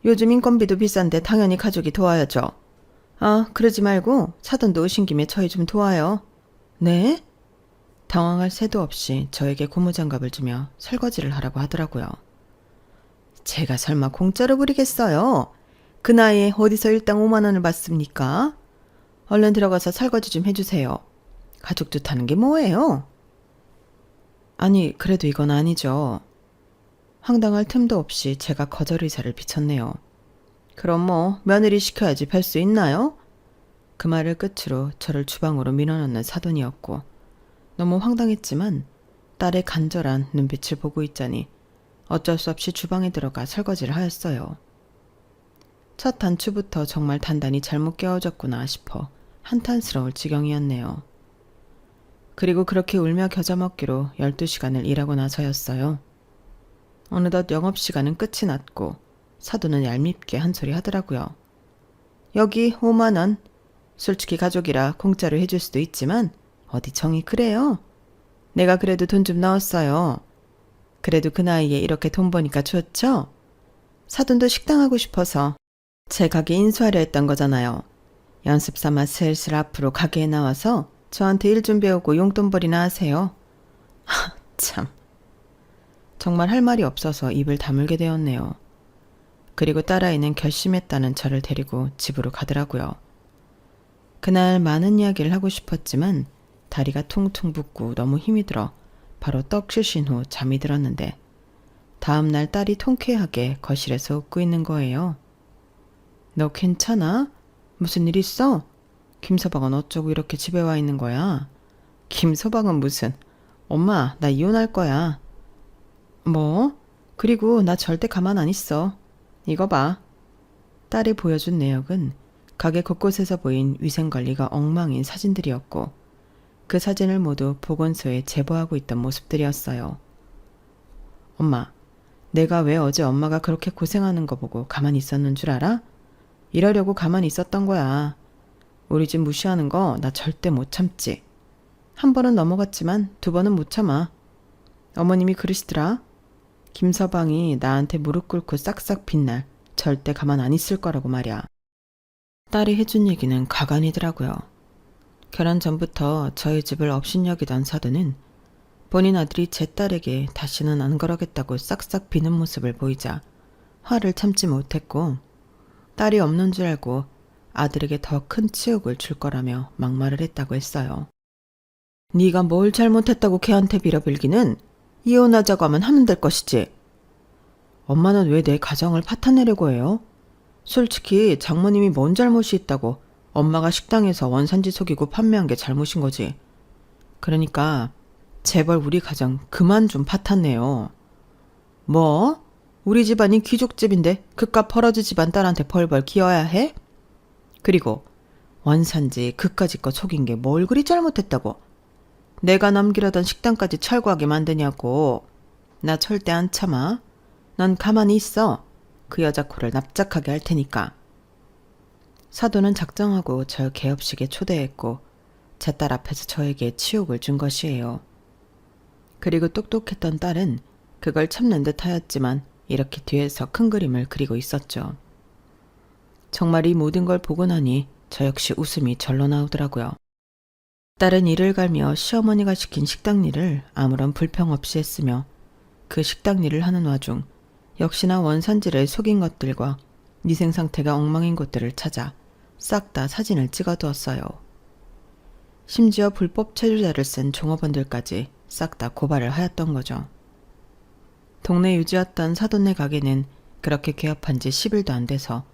요즘 인건비도 비싼데 당연히 가족이 도와야죠. 아, 그러지 말고 사돈도 오신 김에 저희 좀 도와요. 네? 당황할 새도 없이 저에게 고무장갑을 주며 설거지를 하라고 하더라고요. 제가 설마 공짜로 부리겠어요? 그 나이에 어디서 일당 5만 원을 받습니까? 얼른 들어가서 설거지 좀 해주세요. 가족 좋다는 게 뭐예요? 아니, 그래도 이건 아니죠. 황당할 틈도 없이 제가 거절 의사를 비쳤네요. 그럼 뭐 며느리 시켜야지 뵐 수 있나요? 그 말을 끝으로 저를 주방으로 밀어넣는 사돈이었고 너무 황당했지만 딸의 간절한 눈빛을 보고 있자니 어쩔 수 없이 주방에 들어가 설거지를 하였어요. 첫 단추부터 정말 단단히 잘못 끼워졌구나 싶어 한탄스러울 지경이었네요. 그리고 그렇게 울며 겨자 먹기로 12시간을 일하고 나서였어요. 어느덧 영업시간은 끝이 났고 사돈은 얄밉게 한 소리 하더라고요. 여기 5만 원. 솔직히 가족이라 공짜로 해줄 수도 있지만 어디 정이 그래요? 내가 그래도 돈 좀 넣었어요. 그래도 그 나이에 이렇게 돈 버니까 좋죠? 사돈도 식당 하고 싶어서 제 가게 인수하려 했던 거잖아요. 연습 삼아 슬슬 앞으로 가게에 나와서 저한테 일 좀 배우고 용돈벌이나 하세요. 참. 정말 할 말이 없어서 입을 다물게 되었네요. 그리고 딸아이는 결심했다는 저를 데리고 집으로 가더라고요. 그날 많은 이야기를 하고 싶었지만 다리가 퉁퉁 붓고 너무 힘이 들어 바로 떡 쉬신 후 잠이 들었는데 다음날 딸이 통쾌하게 거실에서 웃고 있는 거예요. 너 괜찮아? 무슨 일 있어? 김서방은 어쩌고 이렇게 집에 와 있는 거야? 김서방은 무슨? 엄마, 나 이혼할 거야. 뭐? 그리고 나 절대 가만 안 있어. 이거 봐. 딸이 보여준 내역은 가게 곳곳에서 보인 위생관리가 엉망인 사진들이었고 그 사진을 모두 보건소에 제보하고 있던 모습들이었어요. 엄마, 내가 왜 어제 엄마가 그렇게 고생하는 거 보고 가만히 있었는 줄 알아? 이러려고 가만히 있었던 거야. 우리 집 무시하는 거 나 절대 못 참지. 한 번은 넘어갔지만 두 번은 못 참아. 어머님이 그러시더라. 김서방이 나한테 무릎 꿇고 싹싹 빈날 절대 가만 안 있을 거라고 말이야. 딸이 해준 얘기는 가관이더라고요. 결혼 전부터 저희 집을 업신여기던 사돈은 본인 아들이 제 딸에게 다시는 안 그러겠다고 싹싹 비는 모습을 보이자 화를 참지 못했고 딸이 없는 줄 알고 아들에게 더 큰 치욕을 줄 거라며 막말을 했다고 했어요. 네가 뭘 잘못했다고 걔한테 빌어빌기는 이혼하자고 하면 하면 될 것이지. 엄마는 왜 내 가정을 파탄내려고 해요? 솔직히 장모님이 뭔 잘못이 있다고 엄마가 식당에서 원산지 속이고 판매한 게 잘못인 거지. 그러니까 제발 우리 가정 그만 좀 파탄내요. 뭐? 우리 집안이 귀족집인데 그깟 벌어지 집안 딸한테 벌벌 기어야 해? 그리고 원산지 그까짓 거 속인 게 뭘 그리 잘못했다고. 내가 남기려던 식당까지 철거하게 만드냐고. 나 절대 안 참아. 넌 가만히 있어. 그 여자 코를 납작하게 할 테니까. 사돈은 작정하고 저 개업식에 초대했고 제 딸 앞에서 저에게 치욕을 준 것이에요. 그리고 똑똑했던 딸은 그걸 참는 듯 하였지만 이렇게 뒤에서 큰 그림을 그리고 있었죠. 정말 이 모든 걸 보고 나니 저 역시 웃음이 절로 나오더라고요. 딸은 이를 갈며 시어머니가 시킨 식당 일을 아무런 불평 없이 했으며 그 식당 일을 하는 와중 역시나 원산지를 속인 것들과 위생 상태가 엉망인 곳들을 찾아 싹 다 사진을 찍어두었어요. 심지어 불법 체류자를 쓴 종업원들까지 싹 다 고발을 하였던 거죠. 동네 유지였던 사돈네 가게는 그렇게 개업한 지 10일도 안 돼서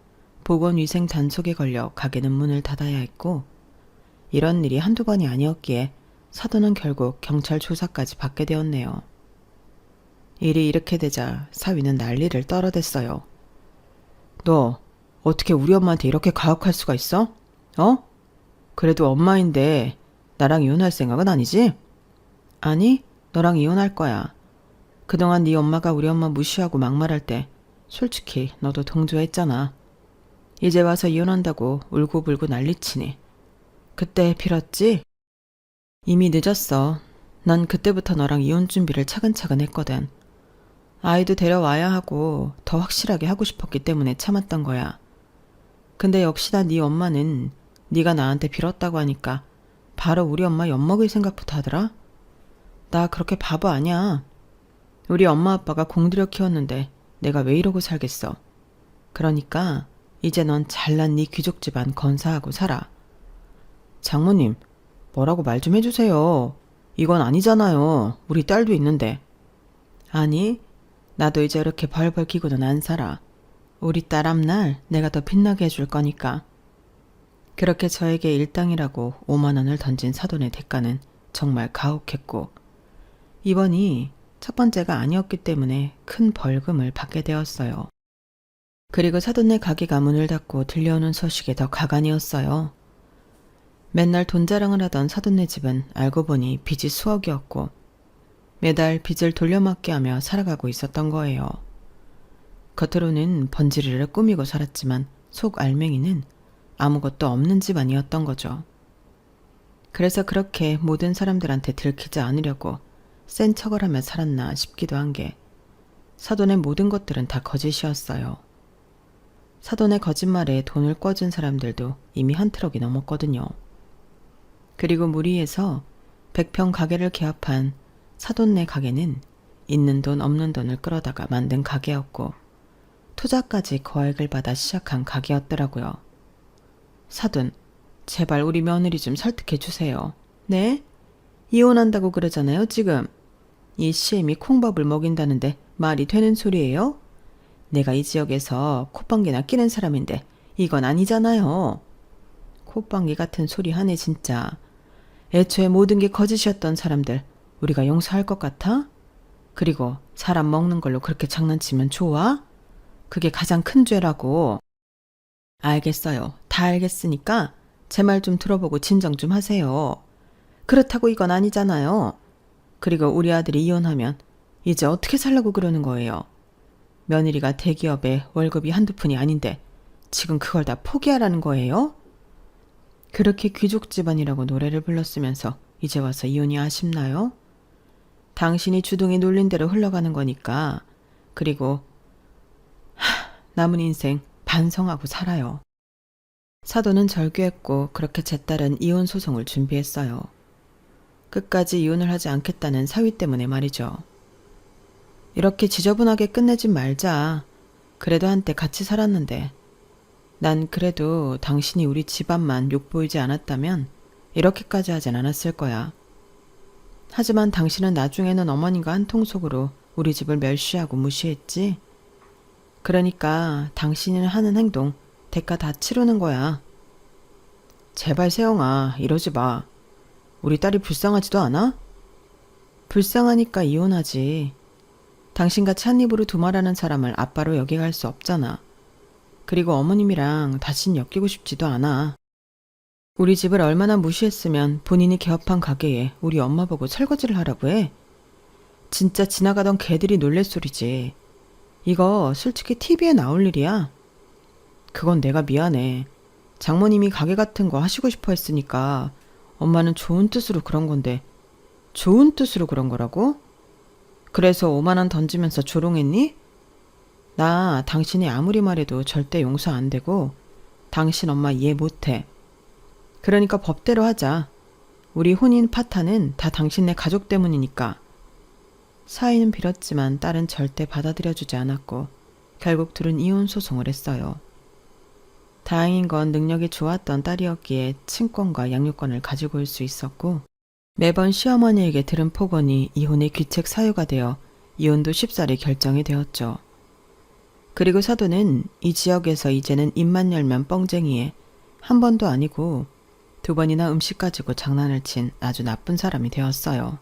보건위생 단속에 걸려 가게는 문을 닫아야 했고, 이런 일이 한두 번이 아니었기에 사돈은 결국 경찰 조사까지 받게 되었네요. 일이 이렇게 되자 사위는 난리를 떨어댔어요. 너 어떻게 우리 엄마한테 이렇게 가혹할 수가 있어? 어? 그래도 엄마인데 나랑 이혼할 생각은 아니지? 아니, 너랑 이혼할 거야. 그동안 네 엄마가 우리 엄마 무시하고 막말할 때 솔직히 너도 동조했잖아. 이제 와서 이혼한다고 울고불고 난리치니. 그때 빌었지? 이미 늦었어. 난 그때부터 너랑 이혼 준비를 차근차근 했거든. 아이도 데려와야 하고 더 확실하게 하고 싶었기 때문에 참았던 거야. 근데 역시나 네 엄마는 네가 나한테 빌었다고 하니까 바로 우리 엄마 엿먹을 생각부터 하더라. 나 그렇게 바보 아니야. 우리 엄마 아빠가 공들여 키웠는데 내가 왜 이러고 살겠어. 그러니까 이제 넌 잘난 네 귀족 집안 건사하고 살아. 장모님, 뭐라고 말 좀 해주세요. 이건 아니잖아요. 우리 딸도 있는데. 아니, 나도 이제 이렇게 벌벌 기고는 안 살아. 우리 딸 앞날 내가 더 빛나게 해줄 거니까. 그렇게 저에게 일당이라고 5만 원을 던진 사돈의 대가는 정말 가혹했고, 이번이 첫 번째가 아니었기 때문에 큰 벌금을 받게 되었어요. 그리고 사돈네 가게가 문을 닫고 들려오는 소식에 더 가관이었어요. 맨날 돈 자랑을 하던 사돈네 집은 알고 보니 빚이 수억이었고 매달 빚을 돌려막게 하며 살아가고 있었던 거예요. 겉으로는 번지르르 꾸미고 살았지만 속 알맹이는 아무것도 없는 집안이었던 거죠. 그래서 그렇게 모든 사람들한테 들키지 않으려고 센 척을 하며 살았나 싶기도 한 게, 사돈의 모든 것들은 다 거짓이었어요. 사돈의 거짓말에 돈을 꿔준 사람들도 이미 한 트럭이 넘었거든요. 그리고 무리해서 100평 가게를 개업한 사돈네 가게는 있는 돈 없는 돈을 끌어다가 만든 가게였고 투자까지 거액을 받아 시작한 가게였더라고요. 사돈, 제발 우리 며느리 좀 설득해 주세요. 네? 이혼한다고 그러잖아요, 지금. 이 시엠이 콩밥을 먹인다는데 말이 되는 소리예요? 내가 이 지역에서 콧방귀나 끼는 사람인데 이건 아니잖아요. 콧방귀 같은 소리 하네 진짜. 애초에 모든 게 거짓이었던 사람들 우리가 용서할 것 같아? 그리고 사람 먹는 걸로 그렇게 장난치면 좋아? 그게 가장 큰 죄라고. 알겠어요. 다 알겠으니까 제 말 좀 들어보고 진정 좀 하세요. 그렇다고 이건 아니잖아요. 그리고 우리 아들이 이혼하면 이제 어떻게 살라고 그러는 거예요? 며느리가 대기업에 월급이 한두 푼이 아닌데 지금 그걸 다 포기하라는 거예요? 그렇게 귀족 집안이라고 노래를 불렀으면서 이제 와서 이혼이 아쉽나요? 당신이 주둥이 놀린 대로 흘러가는 거니까. 그리고 남은 인생 반성하고 살아요. 사돈은 절규했고 그렇게 제 딸은 이혼 소송을 준비했어요. 끝까지 이혼을 하지 않겠다는 사위 때문에 말이죠. 이렇게 지저분하게 끝내진 말자. 그래도 한때 같이 살았는데 난 그래도 당신이 우리 집안만 욕보이지 않았다면 이렇게까지 하진 않았을 거야. 하지만 당신은 나중에는 어머님과 한통속으로 우리 집을 멸시하고 무시했지. 그러니까 당신이 하는 행동 대가 다 치르는 거야. 제발 세영아, 이러지 마. 우리 딸이 불쌍하지도 않아? 불쌍하니까 이혼하지. 당신같이 한 입으로 두말하는 사람을 아빠로 여겨갈 수 없잖아. 그리고 어머님이랑 다신 엮이고 싶지도 않아. 우리 집을 얼마나 무시했으면 본인이 개업한 가게에 우리 엄마 보고 설거지를 하라고 해? 진짜 지나가던 개들이 놀랄 소리지. 이거 솔직히 TV에 나올 일이야. 그건 내가 미안해. 장모님이 가게 같은 거 하시고 싶어 했으니까 엄마는 좋은 뜻으로 그런 건데 좋은 뜻으로 그런 거라고? 그래서 5만 원 던지면서 조롱했니? 나 당신이 아무리 말해도 절대 용서 안 되고 당신 엄마 이해 못해. 그러니까 법대로 하자. 우리 혼인 파탄은 다 당신네 가족 때문이니까. 사위는 빌었지만 딸은 절대 받아들여주지 않았고 결국 둘은 이혼 소송을 했어요. 다행인 건 능력이 좋았던 딸이었기에 친권과 양육권을 가지고 올 수 있었고, 매번 시어머니에게 들은 폭언이 이혼의 귀책 사유가 되어 이혼도 쉽사리 결정이 되었죠. 그리고 사돈은 이 지역에서 이제는 입만 열면 뻥쟁이에 한 번도 아니고 2번이나 음식 가지고 장난을 친 아주 나쁜 사람이 되었어요.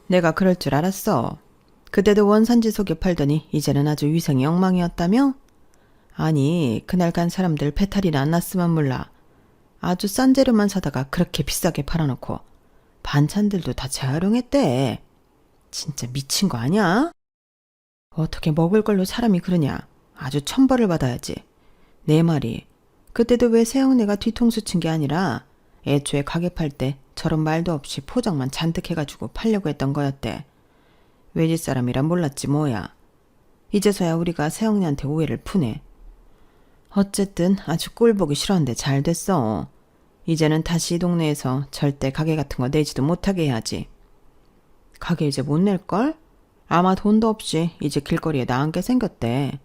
내가 그럴 줄 알았어. 그때도 원산지 속에 팔더니 이제는 아주 위생이 엉망이었다며? 아니, 그날 간 사람들 배탈이나 안 났으면 몰라. 아주 싼 재료만 사다가 그렇게 비싸게 팔아놓고 반찬들도 다 재활용했대. 진짜 미친 거 아니야? 어떻게 먹을 걸로 사람이 그러냐. 아주 천벌을 받아야지. 내 말이 그때도 왜 새형네가 뒤통수 친 게 아니라 애초에 가게 팔 때 저런 말도 없이 포장만 잔뜩 해가지고 팔려고 했던 거였대. 외지 사람이라 몰랐지 뭐야. 이제서야 우리가 새형네한테 오해를 푸네. 어쨌든 아주 꼴보기 싫었는데 잘 됐어. 이제는 다시 이 동네에서 절대 가게 같은 거 내지도 못하게 해야지. 가게 이제 못 낼걸? 아마 돈도 없이 이제 길거리에 나앉게 생겼대.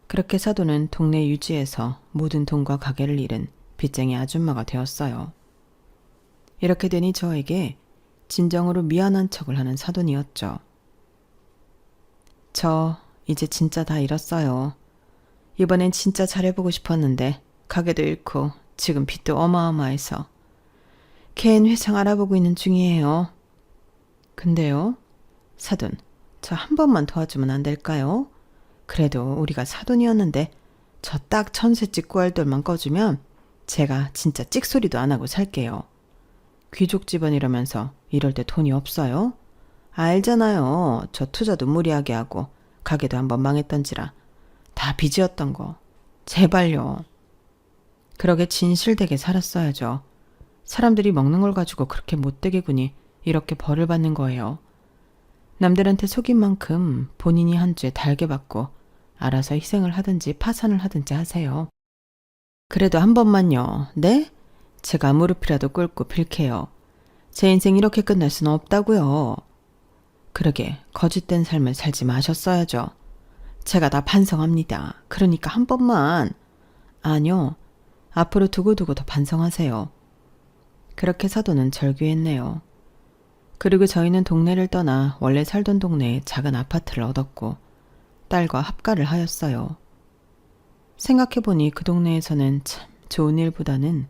그렇게 사돈은 동네 유지에서 모든 돈과 가게를 잃은 빚쟁이 아줌마가 되었어요. 이렇게 되니 저에게 진정으로 미안한 척을 하는 사돈이었죠. 저 이제 진짜 다 잃었어요. 이번엔 진짜 잘해보고 싶었는데 가게도 잃고 지금 빚도 어마어마해서 개인 회장 알아보고 있는 중이에요. 근데요? 사돈, 저 한 번만 도와주면 안 될까요? 그래도 우리가 사돈이었는데 저 딱 천세 찍고 알돌만 꺼주면 제가 진짜 찍소리도 안 하고 살게요. 귀족 집안이라면서 이럴 때 돈이 없어요? 알잖아요. 저 투자도 무리하게 하고 가게도 한번 망했던지라 다 빚이었던 거. 제발요. 그러게 진실되게 살았어야죠. 사람들이 먹는 걸 가지고 그렇게 못되게 구니 이렇게 벌을 받는 거예요. 남들한테 속인 만큼 본인이 한 주에 달게 받고 알아서 희생을 하든지 파산을 하든지 하세요. 그래도 한 번만요. 네? 제가 무릎이라도 꿇고 빌게요. 제 인생 이렇게 끝날 수는 없다고요. 그러게 거짓된 삶을 살지 마셨어야죠. 제가 다 반성합니다. 그러니까 한 번만. 아니요. 앞으로 두고두고 더 반성하세요. 그렇게 사돈은 절규했네요. 그리고 저희는 동네를 떠나 원래 살던 동네에 작은 아파트를 얻었고 딸과 합가를 하였어요. 생각해보니 그 동네에서는 참 좋은 일보다는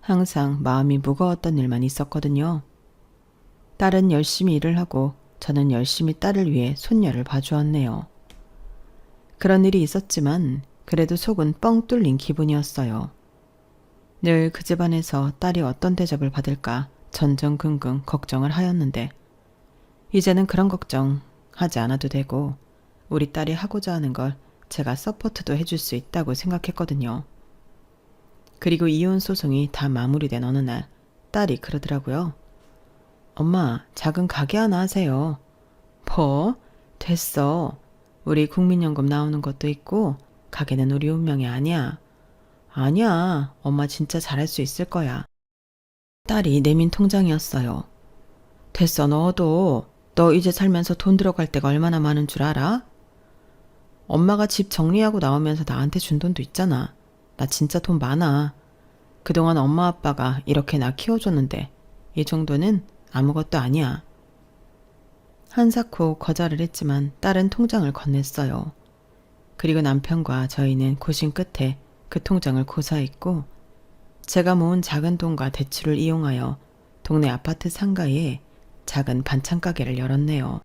항상 마음이 무거웠던 일만 있었거든요. 딸은 열심히 일을 하고 저는 열심히 딸을 위해 손녀를 봐주었네요. 그런 일이 있었지만 그래도 속은 뻥 뚫린 기분이었어요. 늘 그 집안에서 딸이 어떤 대접을 받을까 전전긍긍 걱정을 하였는데 이제는 그런 걱정 하지 않아도 되고 우리 딸이 하고자 하는 걸 제가 서포트도 해줄 수 있다고 생각했거든요. 그리고 이혼 소송이 다 마무리된 어느 날 딸이 그러더라고요. 엄마, 작은 가게 하나 하세요. 뭐? 됐어. 우리 국민연금 나오는 것도 있고 가게는 우리 운명이 아니야. 아니야. 엄마 진짜 잘할 수 있을 거야. 딸이 내민 통장이었어요. 됐어, 너도. 너 이제 살면서 돈 들어갈 데가 얼마나 많은 줄 알아? 엄마가 집 정리하고 나오면서 나한테 준 돈도 있잖아. 나 진짜 돈 많아. 그동안 엄마 아빠가 이렇게 나 키워줬는데 이 정도는 아무것도 아니야. 한사코 거절을 했지만 딸은 통장을 건넸어요. 그리고 남편과 저희는 고심 끝에 그 통장을 고사했고 제가 모은 작은 돈과 대출을 이용하여 동네 아파트 상가에 작은 반찬 가게를 열었네요.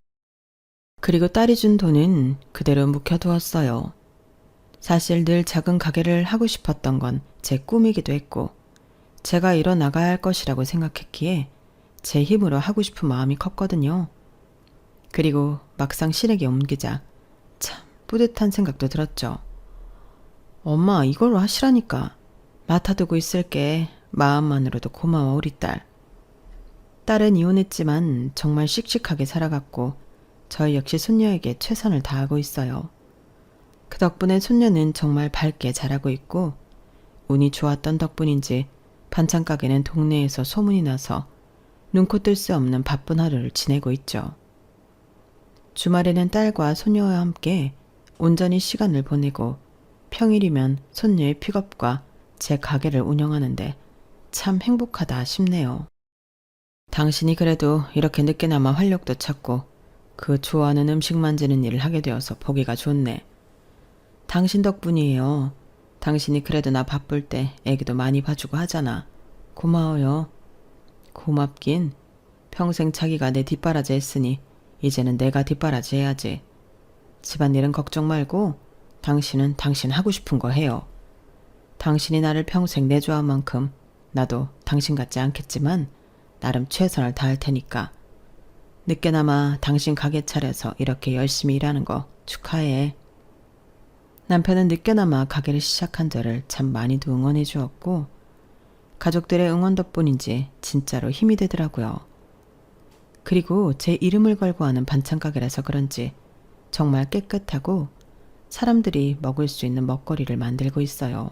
그리고 딸이 준 돈은 그대로 묵혀두었어요. 사실 늘 작은 가게를 하고 싶었던 건 제 꿈이기도 했고 제가 이뤄나가야 할 것이라고 생각했기에 제 힘으로 하고 싶은 마음이 컸거든요. 그리고 막상 실행에 옮기자 참 뿌듯한 생각도 들었죠. 엄마, 이걸로 하시라니까. 맡아두고 있을게. 마음만으로도 고마워, 우리 딸. 딸은 이혼했지만 정말 씩씩하게 살아갔고 저희 역시 손녀에게 최선을 다하고 있어요. 그 덕분에 손녀는 정말 밝게 자라고 있고 운이 좋았던 덕분인지 반찬 가게는 동네에서 소문이 나서 눈코 뜰 수 없는 바쁜 하루를 지내고 있죠. 주말에는 딸과 손녀와 함께 온전히 시간을 보내고 평일이면 손녀의 픽업과 제 가게를 운영하는데 참 행복하다 싶네요. 당신이 그래도 이렇게 늦게나마 활력도 찾고 그 좋아하는 음식 만지는 일을 하게 되어서 보기가 좋네. 당신 덕분이에요. 당신이 그래도 나 바쁠 때 애기도 많이 봐주고 하잖아. 고마워요. 고맙긴. 평생 자기가 내 뒷바라지 했으니 이제는 내가 뒷바라지 해야지. 집안일은 걱정 말고 당신은 당신 하고 싶은 거 해요. 당신이 나를 평생 내조한 만큼 나도 당신 같지 않겠지만 나름 최선을 다할 테니까. 늦게나마 당신 가게 차려서 이렇게 열심히 일하는 거 축하해. 남편은 늦게나마 가게를 시작한 저를 참 많이도 응원해 주었고 가족들의 응원 덕분인지 진짜로 힘이 되더라고요. 그리고 제 이름을 걸고 하는 반찬 가게라서 그런지 정말 깨끗하고 사람들이 먹을 수 있는 먹거리를 만들고 있어요.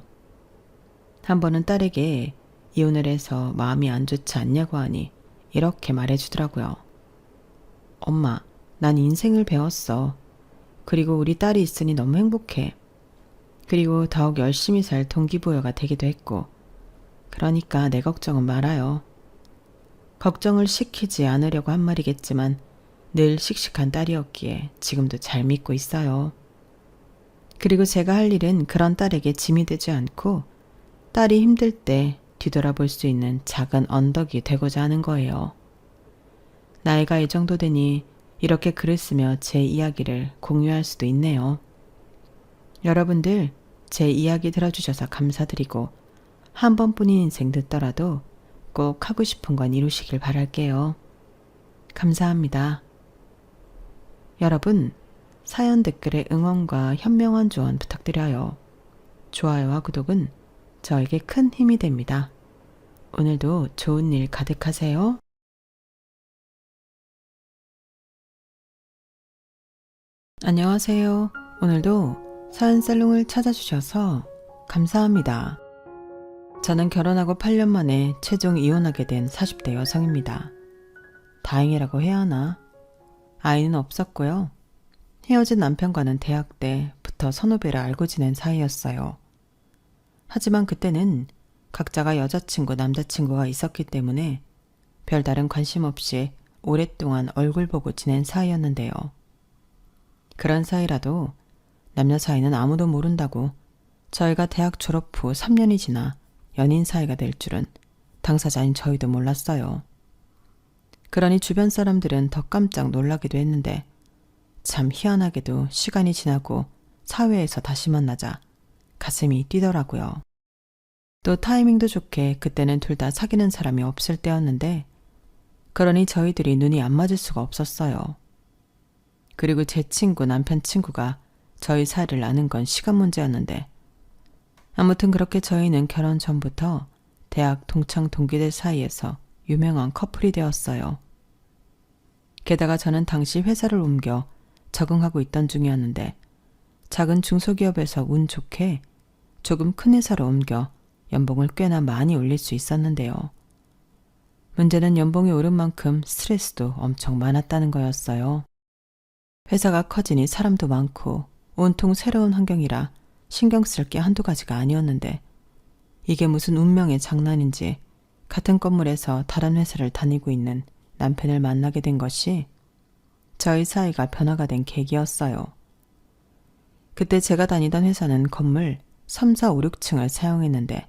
한 번은 딸에게 이혼을 해서 마음이 안 좋지 않냐고 하니 이렇게 말해주더라고요. 엄마, 난 인생을 배웠어. 그리고 우리 딸이 있으니 너무 행복해. 그리고 더욱 열심히 살 동기부여가 되기도 했고 그러니까 내 걱정은 말아요. 걱정을 시키지 않으려고 한 말이겠지만 늘 씩씩한 딸이었기에 지금도 잘 믿고 있어요. 그리고 제가 할 일은 그런 딸에게 짐이 되지 않고 딸이 힘들 때 뒤돌아볼 수 있는 작은 언덕이 되고자 하는 거예요. 나이가 이 정도 되니 이렇게 글을 쓰며 제 이야기를 공유할 수도 있네요. 여러분들 제 이야기 들어주셔서 감사드리고 한 번뿐인 인생 늦더라도 꼭 하고 싶은 건 이루시길 바랄게요. 감사합니다. 여러분, 사연 댓글에 응원과 현명한 조언 부탁드려요. 좋아요와 구독은 저에게 큰 힘이 됩니다. 오늘도 좋은 일 가득하세요. 안녕하세요. 오늘도 사연 살롱을 찾아주셔서 감사합니다. 저는 결혼하고 8년 만에 최종 이혼하게 된 40대 여성입니다. 다행이라고 해야 하나? 아이는 없었고요. 헤어진 남편과는 대학 때부터 선후배를 알고 지낸 사이였어요. 하지만 그때는 각자가 여자친구, 남자친구가 있었기 때문에 별다른 관심 없이 오랫동안 얼굴 보고 지낸 사이였는데요. 그런 사이라도 남녀 사이는 아무도 모른다고 저희가 대학 졸업 후 3년이 지나 연인 사이가 될 줄은 당사자인 저희도 몰랐어요. 그러니 주변 사람들은 더 깜짝 놀라기도 했는데 참 희한하게도 시간이 지나고 사회에서 다시 만나자 가슴이 뛰더라고요. 또 타이밍도 좋게 그때는 둘 다 사귀는 사람이 없을 때였는데 그러니 저희들이 눈이 안 맞을 수가 없었어요. 그리고 제 친구 남편 친구가 저희 사이를 아는 건 시간 문제였는데 아무튼 그렇게 저희는 결혼 전부터 대학 동창 동기들 사이에서 유명한 커플이 되었어요. 게다가 저는 당시 회사를 옮겨 적응하고 있던 중이었는데 작은 중소기업에서 운 좋게 조금 큰 회사로 옮겨 연봉을 꽤나 많이 올릴 수 있었는데요. 문제는 연봉이 오른 만큼 스트레스도 엄청 많았다는 거였어요. 회사가 커지니 사람도 많고 온통 새로운 환경이라 신경 쓸 게 한두 가지가 아니었는데 이게 무슨 운명의 장난인지 같은 건물에서 다른 회사를 다니고 있는 남편을 만나게 된 것이 저희 사이가 변화가 된 계기였어요. 그때 제가 다니던 회사는 건물 3, 4, 5, 6층을 사용했는데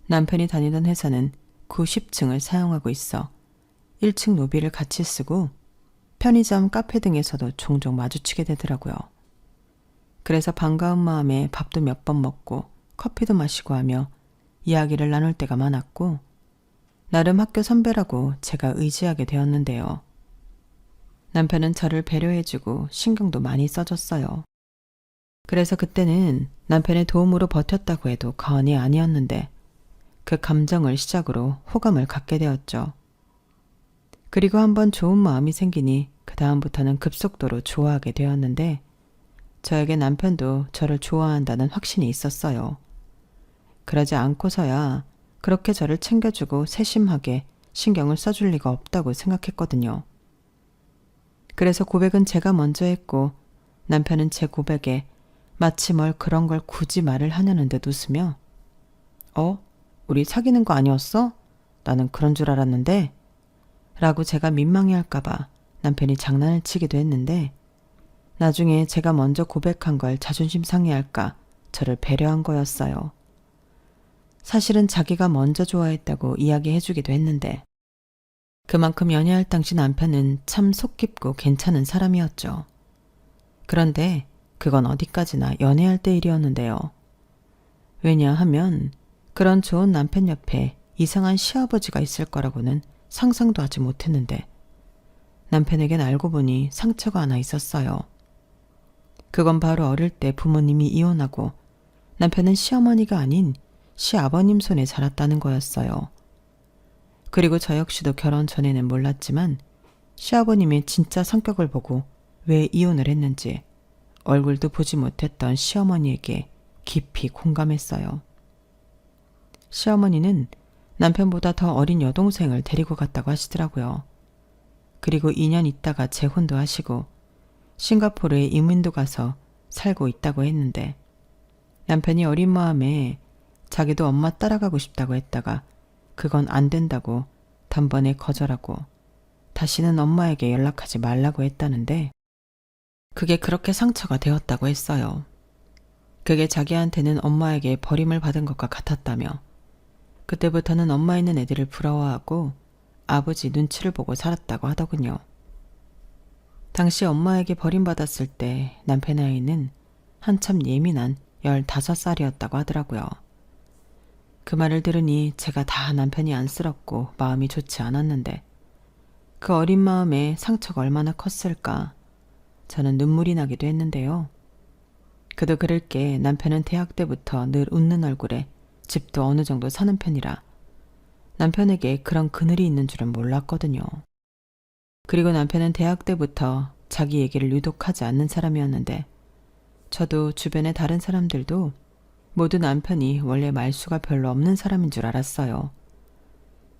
남편이 다니던 회사는 9, 10층을 사용하고 있어 1층 로비를 같이 쓰고 편의점, 카페 등에서도 종종 마주치게 되더라고요. 그래서 반가운 마음에 밥도 몇 번 먹고 커피도 마시고 하며 이야기를 나눌 때가 많았고 나름 학교 선배라고 제가 의지하게 되었는데요. 남편은 저를 배려해주고 신경도 많이 써줬어요. 그래서 그때는 남편의 도움으로 버텼다고 해도 과언이 아니었는데 그 감정을 시작으로 호감을 갖게 되었죠. 그리고 한번 좋은 마음이 생기니 그 다음부터는 급속도로 좋아하게 되었는데 저에게 남편도 저를 좋아한다는 확신이 있었어요. 그러지 않고서야 그렇게 저를 챙겨주고 세심하게 신경을 써줄 리가 없다고 생각했거든요. 그래서 고백은 제가 먼저 했고 남편은 제 고백에 마치 뭘 그런 걸 굳이 말을 하냐는 듯 웃으며 우리 사귀는 거 아니었어? 나는 그런 줄 알았는데 라고 제가 민망해할까봐 남편이 장난을 치기도 했는데 나중에 제가 먼저 고백한 걸 자존심 상해할까 저를 배려한 거였어요. 사실은 자기가 먼저 좋아했다고 이야기해주기도 했는데 그만큼 연애할 당시 남편은 참 속 깊고 괜찮은 사람이었죠. 그런데 그건 어디까지나 연애할 때 일이었는데요. 왜냐하면 그런 좋은 남편 옆에 이상한 시아버지가 있을 거라고는 상상도 하지 못했는데 남편에겐 알고 보니 상처가 하나 있었어요. 그건 바로 어릴 때 부모님이 이혼하고 남편은 시어머니가 아닌 시아버님 손에 자랐다는 거였어요. 그리고 저 역시도 결혼 전에는 몰랐지만 시아버님의 진짜 성격을 보고 왜 이혼을 했는지 얼굴도 보지 못했던 시어머니에게 깊이 공감했어요. 시어머니는 남편보다 더 어린 여동생을 데리고 갔다고 하시더라고요. 그리고 2년 있다가 재혼도 하시고 싱가포르에 이민도 가서 살고 있다고 했는데 남편이 어린 마음에 자기도 엄마 따라가고 싶다고 했다가 그건 안 된다고 단번에 거절하고 다시는 엄마에게 연락하지 말라고 했다는데 그게 그렇게 상처가 되었다고 했어요. 그게 자기한테는 엄마에게 버림을 받은 것과 같았다며 그때부터는 엄마 있는 애들을 부러워하고 아버지 눈치를 보고 살았다고 하더군요. 당시 엄마에게 버림받았을 때 남편 아이는 한참 예민한 15살이었다고 하더라고요. 그 말을 들으니 제가 다 남편이 안쓰럽고 마음이 좋지 않았는데 그 어린 마음에 상처가 얼마나 컸을까 저는 눈물이 나기도 했는데요. 그도 그럴 게 남편은 대학 때부터 늘 웃는 얼굴에 집도 어느 정도 사는 편이라 남편에게 그런 그늘이 있는 줄은 몰랐거든요. 그리고 남편은 대학 때부터 자기 얘기를 유독 하지 않는 사람이었는데 저도 주변의 다른 사람들도 모두 남편이 원래 말수가 별로 없는 사람인 줄 알았어요.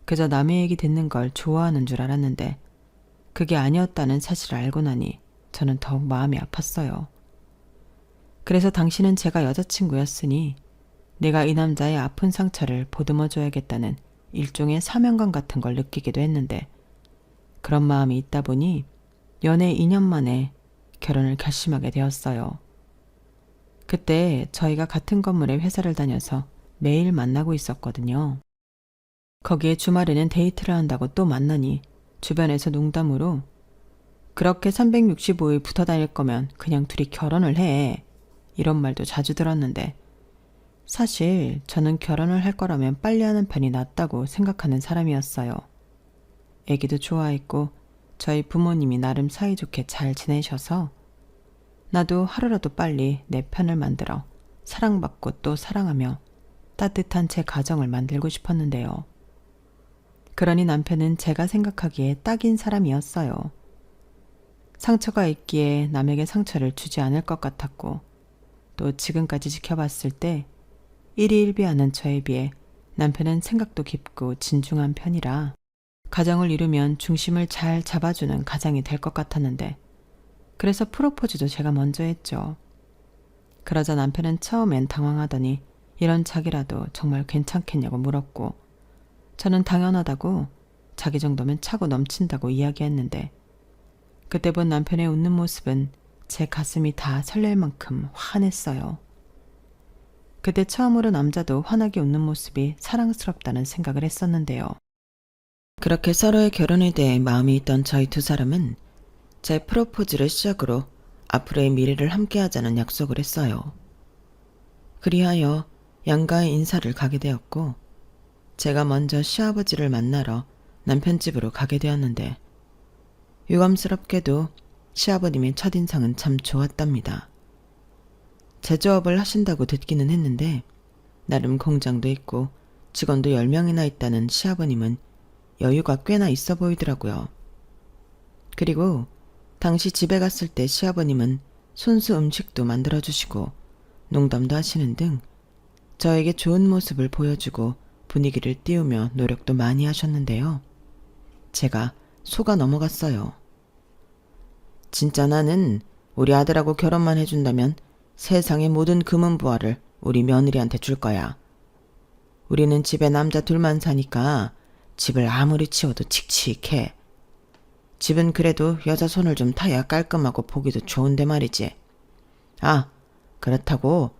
그저 남의 얘기 듣는 걸 좋아하는 줄 알았는데 그게 아니었다는 사실을 알고 나니 저는 더욱 마음이 아팠어요. 그래서 당신은 제가 여자친구였으니 내가 이 남자의 아픈 상처를 보듬어줘야겠다는 일종의 사명감 같은 걸 느끼기도 했는데 그런 마음이 있다 보니 연애 2년 만에 결혼을 결심하게 되었어요. 그때 저희가 같은 건물에 회사를 다녀서 매일 만나고 있었거든요. 거기에 주말에는 데이트를 한다고 또 만나니 주변에서 농담으로 그렇게 365일 붙어 다닐 거면 그냥 둘이 결혼을 해. 이런 말도 자주 들었는데 사실 저는 결혼을 할 거라면 빨리 하는 편이 낫다고 생각하는 사람이었어요. 애기도 좋아했고 저희 부모님이 나름 사이좋게 잘 지내셔서 나도 하루라도 빨리 내 편을 만들어 사랑받고 또 사랑하며 따뜻한 제 가정을 만들고 싶었는데요. 그러니 남편은 제가 생각하기에 딱인 사람이었어요. 상처가 있기에 남에게 상처를 주지 않을 것 같았고 또 지금까지 지켜봤을 때 일희일비하는 저에 비해 남편은 생각도 깊고 진중한 편이라 가정을 이루면 중심을 잘 잡아주는 가장이 될 것 같았는데 그래서 프로포즈도 제가 먼저 했죠. 그러자 남편은 처음엔 당황하더니 이런 자기라도 정말 괜찮겠냐고 물었고 저는 당연하다고 자기 정도면 차고 넘친다고 이야기했는데 그때 본 남편의 웃는 모습은 제 가슴이 다 설렐 만큼 환했어요. 그때 처음으로 남자도 환하게 웃는 모습이 사랑스럽다는 생각을 했었는데요. 그렇게 서로의 결혼에 대해 마음이 있던 저희 두 사람은 제 프로포즈를 시작으로 앞으로의 미래를 함께하자는 약속을 했어요. 그리하여 양가의 인사를 가게 되었고 제가 먼저 시아버지를 만나러 남편 집으로 가게 되었는데 유감스럽게도 시아버님의 첫인상은 참 좋았답니다. 제조업을 하신다고 듣기는 했는데 나름 공장도 있고 직원도 10명이나 있다는 시아버님은 여유가 꽤나 있어 보이더라고요. 그리고 당시 집에 갔을 때 시아버님은 손수 음식도 만들어주시고 농담도 하시는 등 저에게 좋은 모습을 보여주고 분위기를 띄우며 노력도 많이 하셨는데요. 제가 속아 넘어갔어요. 진짜 나는 우리 아들하고 결혼만 해준다면 세상의 모든 금은 부하를 우리 며느리한테 줄 거야. 우리는 집에 남자 둘만 사니까 집을 아무리 치워도 칙칙해. 집은 그래도 여자 손을 좀 타야 깔끔하고 보기도 좋은데 말이지. 아, 그렇다고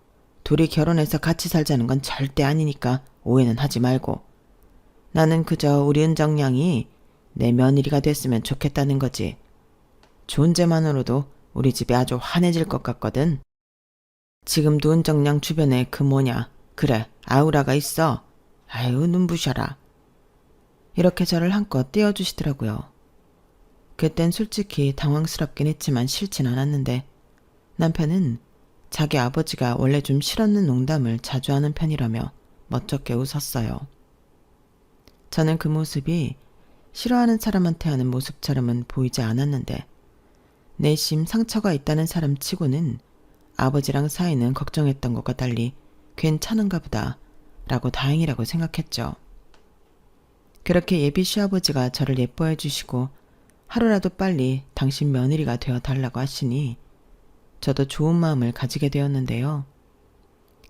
둘이 결혼해서 같이 살자는 건 절대 아니니까 오해는 하지 말고. 나는 그저 우리 은정양이 내 며느리가 됐으면 좋겠다는 거지. 존재만으로도 우리 집이 아주 환해질 것 같거든. 지금도 은정양 주변에 그 뭐냐, 그래, 아우라가 있어. 아유, 눈부셔라. 이렇게 저를 한껏 띄워주시더라고요. 그땐 솔직히 당황스럽긴 했지만 싫진 않았는데 남편은 자기 아버지가 원래 좀 실없는 농담을 자주 하는 편이라며 멋쩍게 웃었어요. 저는 그 모습이 싫어하는 사람한테 하는 모습처럼은 보이지 않았는데 내심 상처가 있다는 사람 치고는 아버지랑 사이는 걱정했던 것과 달리 괜찮은가 보다 라고 다행이라고 생각했죠. 그렇게 예비 시아버지가 저를 예뻐해 주시고 하루라도 빨리 당신 며느리가 되어 달라고 하시니 저도 좋은 마음을 가지게 되었는데요.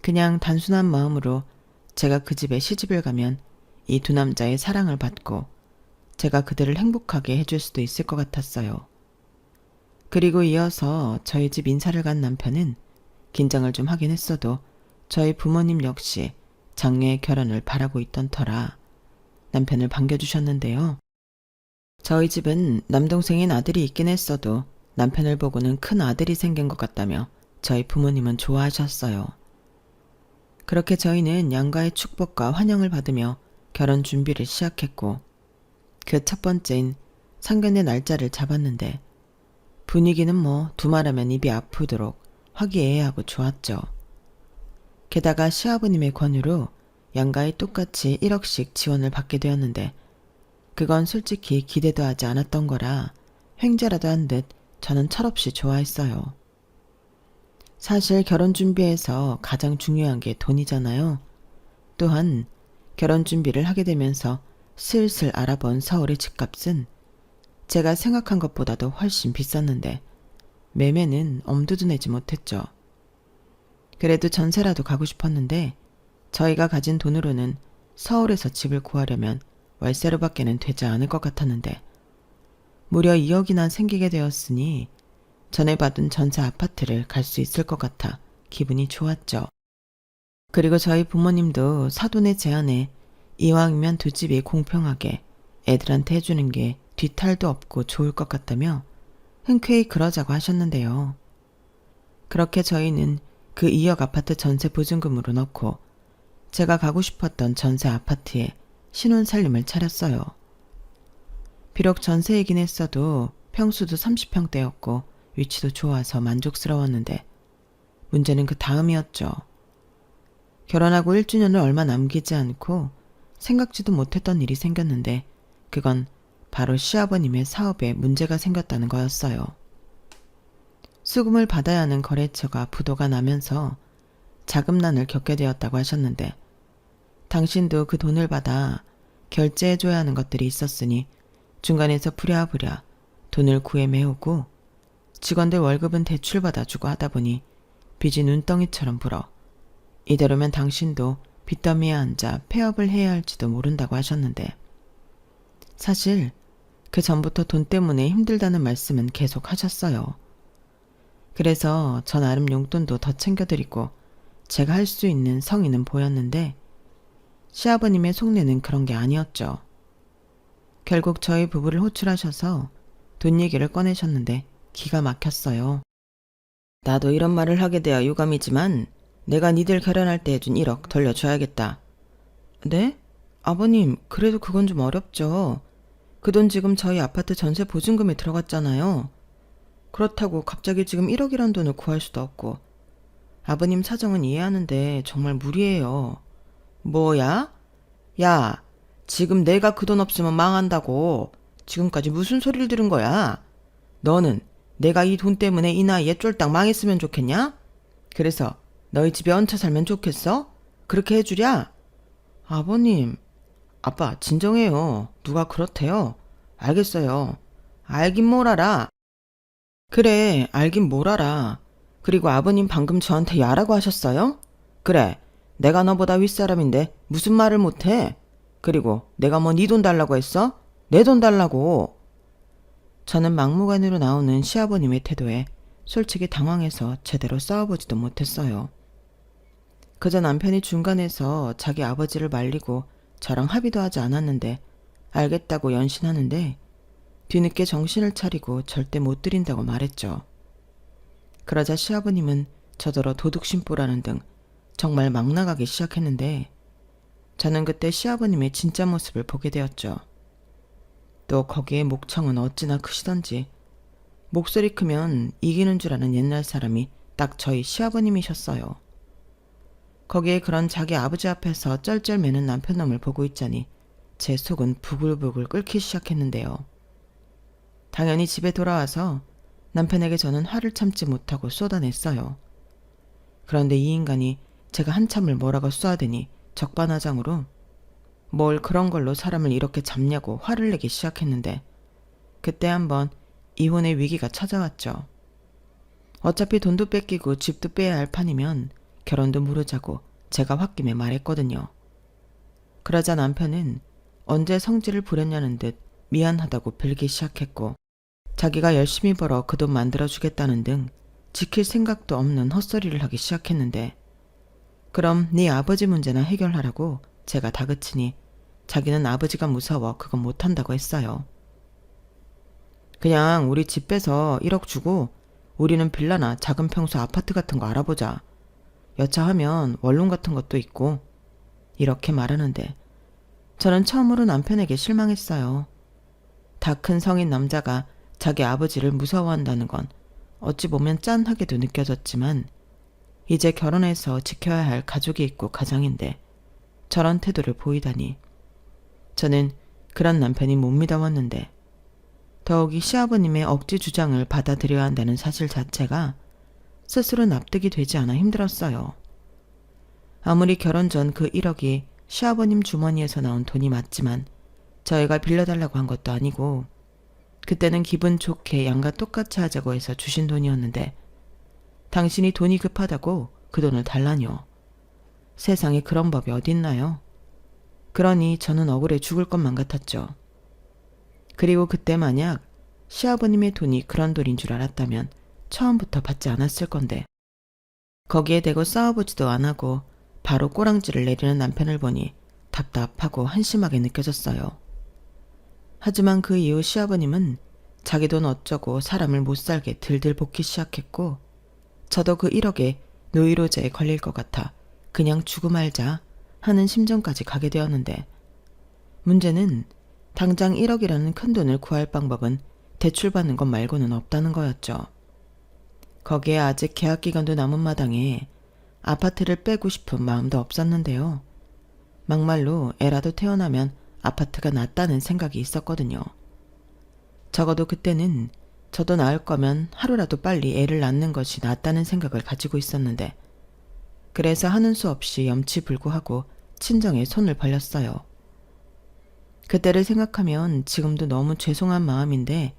그냥 단순한 마음으로 제가 그 집에 시집을 가면 이 두 남자의 사랑을 받고 제가 그들을 행복하게 해줄 수도 있을 것 같았어요. 그리고 이어서 저희 집 인사를 간 남편은 긴장을 좀 하긴 했어도 저희 부모님 역시 장녀의 결혼을 바라고 있던 터라 남편을 반겨주셨는데요. 저희 집은 남동생인 아들이 있긴 했어도 남편을 보고는 큰 아들이 생긴 것 같다며 저희 부모님은 좋아하셨어요. 그렇게 저희는 양가의 축복과 환영을 받으며 결혼 준비를 시작했고 그 첫 번째인 상견례 날짜를 잡았는데 분위기는 뭐 두말하면 입이 아프도록 화기애애하고 좋았죠. 게다가 시아버님의 권유로 양가에 똑같이 1억씩 지원을 받게 되었는데 그건 솔직히 기대도 하지 않았던 거라 횡재라도 한 듯 저는 철없이 좋아했어요. 사실 결혼 준비에서 가장 중요한 게 돈이잖아요. 또한 결혼 준비를 하게 되면서 슬슬 알아본 서울의 집값은 제가 생각한 것보다도 훨씬 비쌌는데 매매는 엄두도 내지 못했죠. 그래도 전세라도 가고 싶었는데 저희가 가진 돈으로는 서울에서 집을 구하려면 월세로밖에는 되지 않을 것 같았는데 무려 2억이나 생기게 되었으니 전에 받은 전세 아파트를 갈 수 있을 것 같아 기분이 좋았죠. 그리고 저희 부모님도 사돈의 제안에 이왕이면 두 집이 공평하게 애들한테 해주는 게 뒤탈도 없고 좋을 것 같다며 흔쾌히 그러자고 하셨는데요. 그렇게 저희는 그 2억 아파트 전세 보증금으로 넣고 제가 가고 싶었던 전세 아파트에 신혼 살림을 차렸어요. 비록 전세이긴 했어도 평수도 30평대였고 위치도 좋아서 만족스러웠는데 문제는 그 다음이었죠. 결혼하고 1주년을 얼마 남기지 않고 생각지도 못했던 일이 생겼는데 그건 바로 시아버님의 사업에 문제가 생겼다는 거였어요. 수금을 받아야 하는 거래처가 부도가 나면서 자금난을 겪게 되었다고 하셨는데 당신도 그 돈을 받아 결제해줘야 하는 것들이 있었으니 중간에서 부랴부랴 돈을 구해 메우고 직원들 월급은 대출 받아주고 하다 보니 빚이 눈덩이처럼 불어 이대로면 당신도 빚더미에 앉아 폐업을 해야 할지도 모른다고 하셨는데 사실 그 전부터 돈 때문에 힘들다는 말씀은 계속 하셨어요. 그래서 저 나름 용돈도 더 챙겨드리고 제가 할 수 있는 성의는 보였는데 시아버님의 속내는 그런 게 아니었죠. 결국 저희 부부를 호출하셔서 돈 얘기를 꺼내셨는데 기가 막혔어요. 나도 이런 말을 하게 되어 유감이지만 내가 니들 결혼할 때 해준 1억 돌려줘야겠다. 네? 아버님, 그래도 그건 좀 어렵죠. 그 돈 지금 저희 아파트 전세 보증금에 들어갔잖아요. 그렇다고 갑자기 지금 1억이란 돈을 구할 수도 없고 아버님 사정은 이해하는데 정말 무리예요. 뭐야? 야, 지금 내가 그 돈 없으면 망한다고 지금까지 무슨 소리를 들은 거야? 너는 내가 이 돈 때문에 이 나이에 쫄딱 망했으면 좋겠냐? 그래서 너희 집에 얹혀 살면 좋겠어? 그렇게 해주랴? 아버님, 아빠 진정해요. 누가 그렇대요? 알겠어요. 알긴 뭘 알아. 그래, 알긴 뭘 알아. 그리고 아버님 방금 저한테 야라고 하셨어요? 그래, 내가 너보다 윗사람인데 무슨 말을 못해? 그리고 내가 뭐 네 돈 달라고 했어? 내 돈 달라고. 저는 막무가내로 나오는 시아버님의 태도에 솔직히 당황해서 제대로 싸워보지도 못했어요. 그저 남편이 중간에서 자기 아버지를 말리고 저랑 합의도 하지 않았는데 알겠다고 연신하는데 뒤늦게 정신을 차리고 절대 못 드린다고 말했죠. 그러자 시아버님은 저더러 도둑심보라는 등 정말 막 나가기 시작했는데 저는 그때 시아버님의 진짜 모습을 보게 되었죠. 또 거기에 목청은 어찌나 크시던지 목소리 크면 이기는 줄 아는 옛날 사람이 딱 저희 시아버님이셨어요. 거기에 그런 자기 아버지 앞에서 쩔쩔매는 남편놈을 보고 있자니 제 속은 부글부글 끓기 시작했는데요. 당연히 집에 돌아와서 남편에게 저는 화를 참지 못하고 쏟아냈어요. 그런데 이 인간이 제가 한참을 뭐라고 쏘아대니 적반하장으로 뭘 그런 걸로 사람을 이렇게 잡냐고 화를 내기 시작했는데 그때 한번 이혼의 위기가 찾아왔죠. 어차피 돈도 뺏기고 집도 빼야 할 판이면 결혼도 무르자고 제가 홧김에 말했거든요. 그러자 남편은 언제 성질을 부렸냐는 듯 미안하다고 빌기 시작했고 자기가 열심히 벌어 그 돈 만들어주겠다는 등 지킬 생각도 없는 헛소리를 하기 시작했는데 그럼 네 아버지 문제나 해결하라고 제가 다그치니 자기는 아버지가 무서워 그건 못한다고 했어요. 그냥 우리 집 빼서 1억 주고 우리는 빌라나 작은 평수 아파트 같은 거 알아보자. 여차하면 원룸 같은 것도 있고 이렇게 말하는데 저는 처음으로 남편에게 실망했어요. 다 큰 성인 남자가 자기 아버지를 무서워한다는 건 어찌 보면 짠하게도 느껴졌지만 이제 결혼해서 지켜야 할 가족이 있고 가장인데 저런 태도를 보이다니 저는 그런 남편이 못 믿어왔는데 더욱이 시아버님의 억지 주장을 받아들여야 한다는 사실 자체가 스스로 납득이 되지 않아 힘들었어요. 아무리 결혼 전 그 1억이 시아버님 주머니에서 나온 돈이 맞지만 저희가 빌려달라고 한 것도 아니고 그때는 기분 좋게 양가 똑같이 하자고 해서 주신 돈이었는데 당신이 돈이 급하다고 그 돈을 달라뇨. 세상에 그런 법이 어딨나요? 그러니 저는 억울해 죽을 것만 같았죠. 그리고 그때 만약 시아버님의 돈이 그런 돈인 줄 알았다면 처음부터 받지 않았을 건데 거기에 대고 싸워보지도 안 하고 바로 꼬랑지를 내리는 남편을 보니 답답하고 한심하게 느껴졌어요. 하지만 그 이후 시아버님은 자기 돈 어쩌고 사람을 못살게 들들 볶기 시작했고 저도 그 1억에 노이로제에 걸릴 것 같아 그냥 주고 말자 하는 심정까지 가게 되었는데 문제는 당장 1억이라는 큰 돈을 구할 방법은 대출받는 것 말고는 없다는 거였죠. 거기에 아직 계약 기간도 남은 마당에 아파트를 빼고 싶은 마음도 없었는데요. 막말로 애라도 태어나면 아파트가 낫다는 생각이 있었거든요. 적어도 그때는 저도 낳을 거면 하루라도 빨리 애를 낳는 것이 낫다는 생각을 가지고 있었는데 그래서 하는 수 없이 염치불구하고 친정에 손을 벌렸어요. 그때를 생각하면 지금도 너무 죄송한 마음인데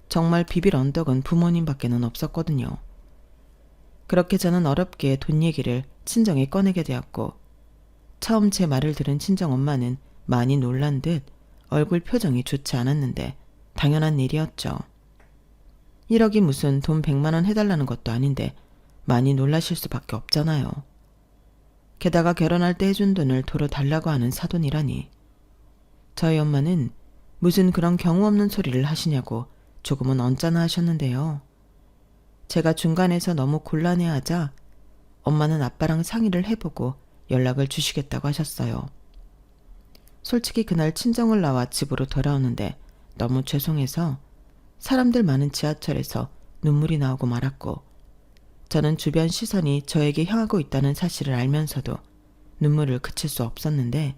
정말 비빌 언덕은 부모님밖에는 없었거든요. 그렇게 저는 어렵게 돈 얘기를 친정에 꺼내게 되었고 처음 제 말을 들은 친정엄마는 많이 놀란 듯 얼굴 표정이 좋지 않았는데 당연한 일이었죠. 1억이 무슨 돈 100만 원 해달라는 것도 아닌데 많이 놀라실 수밖에 없잖아요. 게다가 결혼할 때 해준 돈을 도로 달라고 하는 사돈이라니. 저희 엄마는 무슨 그런 경우 없는 소리를 하시냐고 조금은 언짢아 하셨는데요. 제가 중간에서 너무 곤란해하자 엄마는 아빠랑 상의를 해보고 연락을 주시겠다고 하셨어요. 솔직히 그날 친정을 나와 집으로 돌아오는데 너무 죄송해서 사람들 많은 지하철에서 눈물이 나오고 말았고 저는 주변 시선이 저에게 향하고 있다는 사실을 알면서도 눈물을 그칠 수 없었는데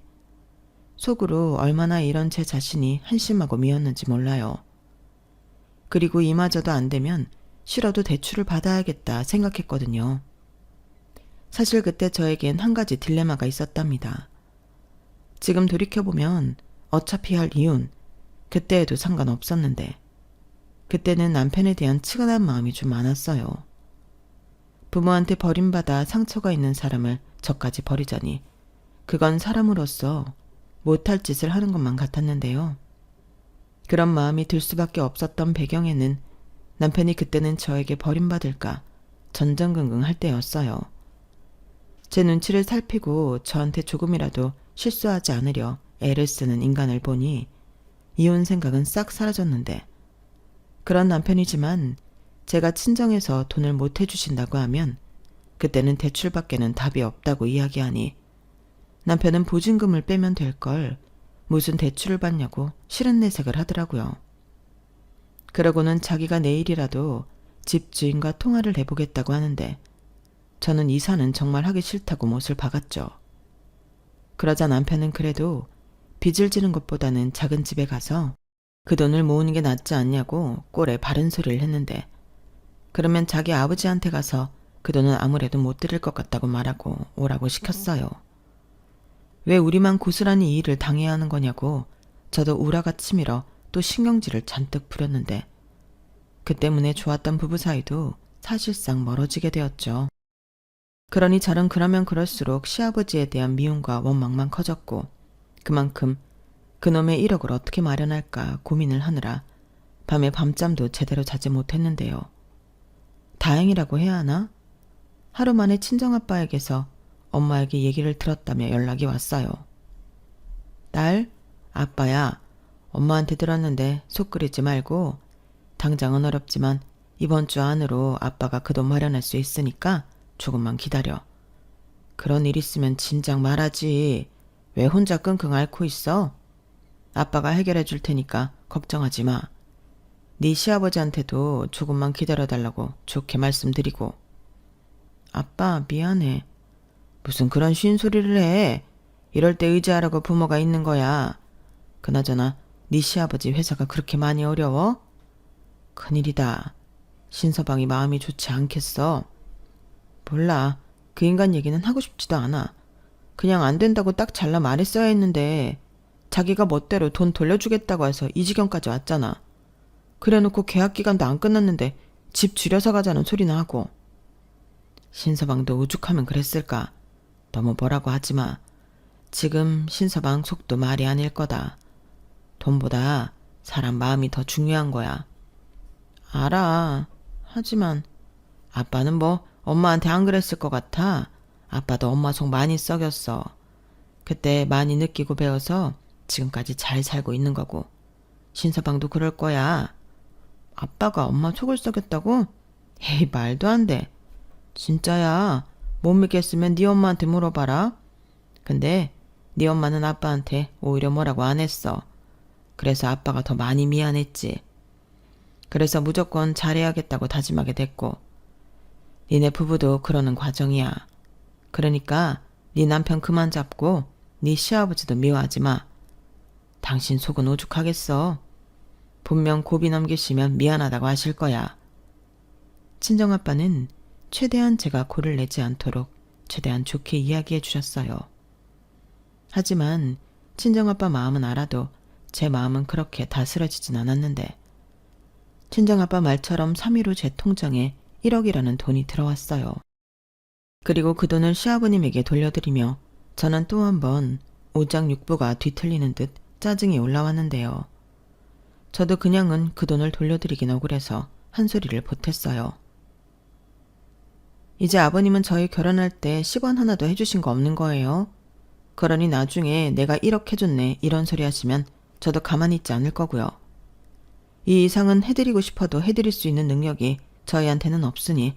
속으로 얼마나 이런 제 자신이 한심하고 미웠는지 몰라요. 그리고 이마저도 안 되면 싫어도 대출을 받아야겠다 생각했거든요. 사실 그때 저에겐 한 가지 딜레마가 있었답니다. 지금 돌이켜보면 어차피 할 이혼, 그때에도 상관없었는데 그때는 남편에 대한 측은한 마음이 좀 많았어요. 부모한테 버림받아 상처가 있는 사람을 저까지 버리자니 그건 사람으로서 못할 짓을 하는 것만 같았는데요. 그런 마음이 들 수밖에 없었던 배경에는 남편이 그때는 저에게 버림받을까 전전긍긍할 때였어요. 제 눈치를 살피고 저한테 조금이라도 실수하지 않으려 애를 쓰는 인간을 보니 이혼 생각은 싹 사라졌는데, 그런 남편이지만 제가 친정에서 돈을 못 해주신다고 하면 그때는 대출밖에는 답이 없다고 이야기하니 남편은 보증금을 빼면 될 걸 무슨 대출을 받냐고 싫은 내색을 하더라고요. 그러고는 자기가 내일이라도 집 주인과 통화를 해보겠다고 하는데 저는 이사는 정말 하기 싫다고 못을 박았죠. 그러자 남편은 그래도 빚을 지는 것보다는 작은 집에 가서 그 돈을 모으는 게 낫지 않냐고 꼴에 바른 소리를 했는데, 그러면 자기 아버지한테 가서 그 돈은 아무래도 못 드릴 것 같다고 말하고 오라고 시켰어요. 왜 우리만 고스란히 이 일을 당해야 하는 거냐고 저도 우라가 치밀어 또 신경질을 잔뜩 부렸는데, 그 때문에 좋았던 부부 사이도 사실상 멀어지게 되었죠. 그러니 저는 그러면 그럴수록 시아버지에 대한 미움과 원망만 커졌고, 그만큼 그놈의 1억을 어떻게 마련할까 고민을 하느라 밤에 밤잠도 제대로 자지 못했는데요. 다행이라고 해야 하나? 하루 만에 친정아빠에게서 엄마에게 얘기를 들었다며 연락이 왔어요. 딸, 아빠야, 엄마한테 들었는데 속 끓이지 말고 당장은 어렵지만 이번 주 안으로 아빠가 그 돈 마련할 수 있으니까 조금만 기다려. 그런 일 있으면 진작 말하지. 왜 혼자 끙끙 앓고 있어? 아빠가 해결해 줄 테니까 걱정하지 마. 네 시아버지한테도 조금만 기다려달라고 좋게 말씀드리고. 아빠, 미안해. 무슨 그런 쉰 소리를 해. 이럴 때 의지하라고 부모가 있는 거야. 그나저나 네 시아버지 회사가 그렇게 많이 어려워? 큰일이다. 신서방이 마음이 좋지 않겠어. 몰라. 그 인간 얘기는 하고 싶지도 않아. 그냥 안 된다고 딱 잘라 말했어야 했는데 자기가 멋대로 돈 돌려주겠다고 해서 이 지경까지 왔잖아. 그래놓고 계약 기간도 안 끝났는데 집 줄여서 가자는 소리나 하고. 신서방도 오죽하면 그랬을까. 너무 뭐라고 하지 마. 지금 신서방 속도 말이 아닐 거다. 돈보다 사람 마음이 더 중요한 거야. 알아. 하지만 아빠는 뭐 엄마한테 안 그랬을 것 같아. 아빠도 엄마 속 많이 썩였어. 그때 많이 느끼고 배워서 지금까지 잘 살고 있는 거고. 신서방도 그럴 거야. 아빠가 엄마 속을 썩였다고? 에이, 말도 안 돼. 진짜야. 못 믿겠으면 네 엄마한테 물어봐라. 근데 네 엄마는 아빠한테 오히려 뭐라고 안 했어. 그래서 아빠가 더 많이 미안했지. 그래서 무조건 잘해야겠다고 다짐하게 됐고. 니네 부부도 그러는 과정이야. 그러니까 네 남편 그만 잡고 네 시아버지도 미워하지 마. 당신 속은 오죽하겠어. 분명 고비 넘기시면 미안하다고 하실 거야. 친정아빠는 최대한 제가 고를 내지 않도록 최대한 좋게 이야기해 주셨어요. 하지만 친정아빠 마음은 알아도 제 마음은 그렇게 다스려지진 않았는데, 친정아빠 말처럼 3일 후 제 통장에 1억이라는 돈이 들어왔어요. 그리고 그 돈을 시아버님에게 돌려드리며 저는 또 한 번 오장육부가 뒤틀리는 듯 짜증이 올라왔는데요. 저도 그냥은 그 돈을 돌려드리긴 억울해서 한 소리를 보탰어요. 이제 아버님은 저희 결혼할 때 10원 하나도 해주신 거 없는 거예요. 그러니 나중에 내가 1억 해줬네 이런 소리 하시면 저도 가만히 있지 않을 거고요. 이 이상은 해드리고 싶어도 해드릴 수 있는 능력이 저희한테는 없으니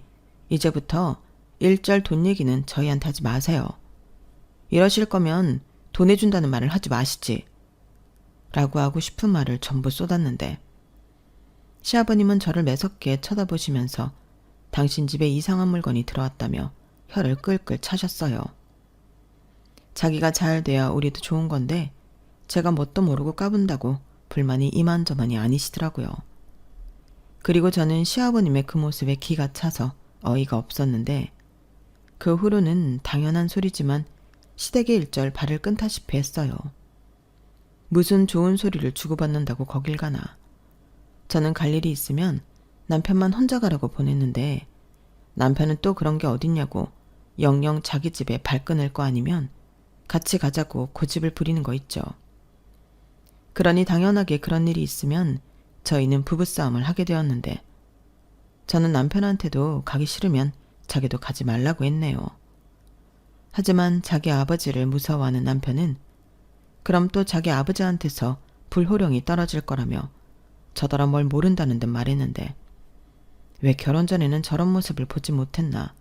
이제부터 일절 돈 얘기는 저희한테 하지 마세요. 이러실 거면 돈 해준다는 말을 하지 마시지. 라고 하고 싶은 말을 전부 쏟았는데, 시아버님은 저를 매섭게 쳐다보시면서 당신 집에 이상한 물건이 들어왔다며 혀를 끌끌 차셨어요. 자기가 잘 돼야 우리도 좋은 건데 제가 뭣도 모르고 까분다고 불만이 이만저만이 아니시더라고요. 그리고 저는 시아버님의 그 모습에 기가 차서 어이가 없었는데, 그 후로는 당연한 소리지만 시댁에 일절 발을 끈다시피 했어요. 무슨 좋은 소리를 주고받는다고 거길 가나. 저는 갈 일이 있으면 남편만 혼자 가라고 보냈는데 남편은 또 그런 게 어딨냐고 영영 자기 집에 발끈할 거 아니면 같이 가자고 고집을 부리는 거 있죠. 그러니 당연하게 그런 일이 있으면 저희는 부부싸움을 하게 되었는데 저는 남편한테도 가기 싫으면 자기도 가지 말라고 했네요. 하지만 자기 아버지를 무서워하는 남편은 그럼 또 자기 아버지한테서 불호령이 떨어질 거라며 저더러 뭘 모른다는 듯 말했는데 왜 결혼 전에는 저런 모습을 보지 못했나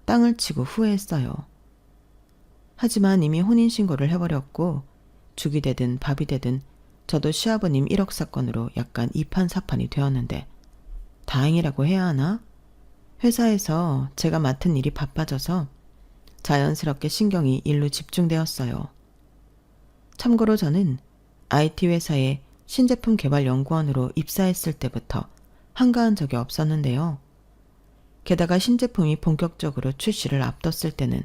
땅을 치고 후회했어요. 하지만 이미 혼인신고를 해버렸고 죽이 되든 밥이 되든 저도 시아버님 1억 사건으로 약간 이판사판이 되었는데 다행이라고 해야 하나? 회사에서 제가 맡은 일이 바빠져서 자연스럽게 신경이 일로 집중되었어요. 참고로 저는 IT 회사에 신제품 개발 연구원으로 입사했을 때부터 한가한 적이 없었는데요. 게다가 신제품이 본격적으로 출시를 앞뒀을 때는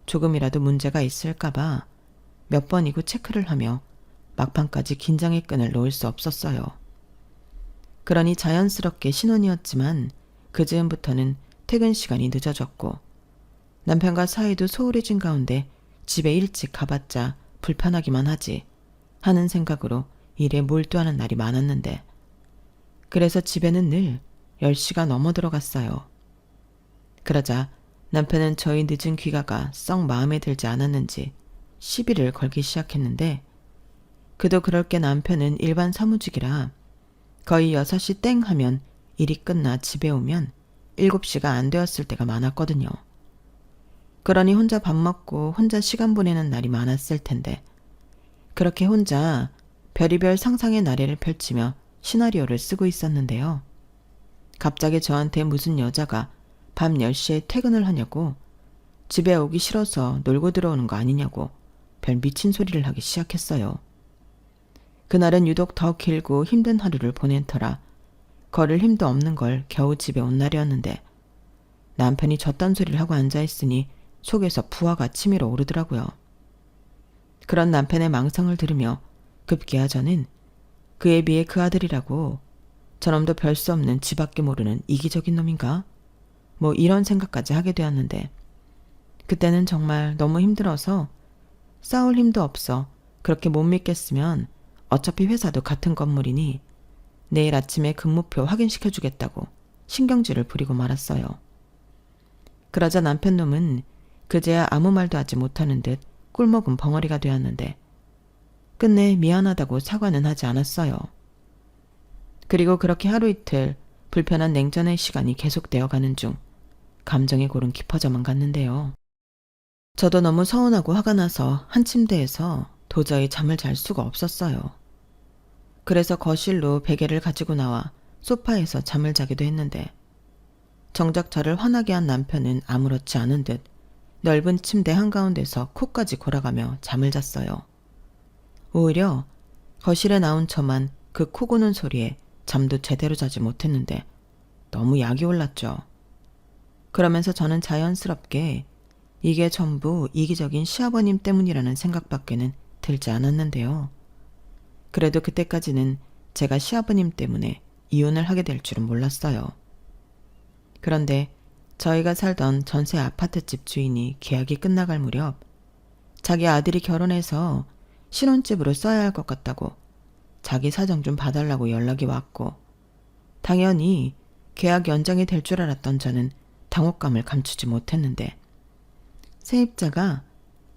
조금이라도 문제가 있을까봐 몇 번이고 체크를 하며 막판까지 긴장의 끈을 놓을 수 없었어요. 그러니 자연스럽게 신혼이었지만 그 즈음부터는 퇴근 시간이 늦어졌고 남편과 사이도 소홀해진 가운데 집에 일찍 가봤자 불편하기만 하지 하는 생각으로 일에 몰두하는 날이 많았는데 그래서 집에는 늘 10시가 넘어 들어갔어요. 그러자 남편은 저희 늦은 귀가가 썩 마음에 들지 않았는지 시비를 걸기 시작했는데 그도 그럴 게 남편은 일반 사무직이라 거의 6시 땡 하면 일이 끝나 집에 오면 7시가 안 되었을 때가 많았거든요. 그러니 혼자 밥 먹고 혼자 시간 보내는 날이 많았을 텐데 그렇게 혼자 별의별 상상의 나래를 펼치며 시나리오를 쓰고 있었는데요. 갑자기 저한테 무슨 여자가 밤 10시에 퇴근을 하냐고 집에 오기 싫어서 놀고 들어오는 거 아니냐고 별 미친 소리를 하기 시작했어요. 그날은 유독 더 길고 힘든 하루를 보낸 터라 걸을 힘도 없는 걸 겨우 집에 온 날이었는데 남편이 저딴 소리를 하고 앉아있으니 속에서 부하가 치밀어 오르더라고요. 그런 남편의 망상을 들으며 급기야 저는 그에 비해 그 아들이라고 저놈도 별 수 없는 지밖에 모르는 이기적인 놈인가? 뭐 이런 생각까지 하게 되었는데 그때는 정말 너무 힘들어서 싸울 힘도 없어 그렇게 못 믿겠으면 어차피 회사도 같은 건물이니 내일 아침에 근무표 확인시켜주겠다고 신경질을 부리고 말았어요. 그러자 남편 놈은 그제야 아무 말도 하지 못하는 듯 꿀먹은 벙어리가 되었는데 끝내 미안하다고 사과는 하지 않았어요. 그리고 그렇게 하루 이틀 불편한 냉전의 시간이 계속되어 가는 중 감정의 골은 깊어져만 갔는데요. 저도 너무 서운하고 화가 나서 한 침대에서 도저히 잠을 잘 수가 없었어요. 그래서 거실로 베개를 가지고 나와 소파에서 잠을 자기도 했는데 정작 저를 화나게 한 남편은 아무렇지 않은 듯 넓은 침대 한가운데서 코까지 골아가며 잠을 잤어요. 오히려 거실에 나온 저만 그 코 고는 소리에 잠도 제대로 자지 못했는데 너무 약이 올랐죠. 그러면서 저는 자연스럽게 이게 전부 이기적인 시아버님 때문이라는 생각밖에는 들지 않았는데요. 그래도 그때까지는 제가 시아버님 때문에 이혼을 하게 될 줄은 몰랐어요. 그런데 저희가 살던 전세 아파트집 주인이 계약이 끝나갈 무렵 자기 아들이 결혼해서 신혼집으로 써야 할 것 같다고 자기 사정 좀 봐달라고 연락이 왔고 당연히 계약 연장이 될 줄 알았던 저는 당혹감을 감추지 못했는데 세입자가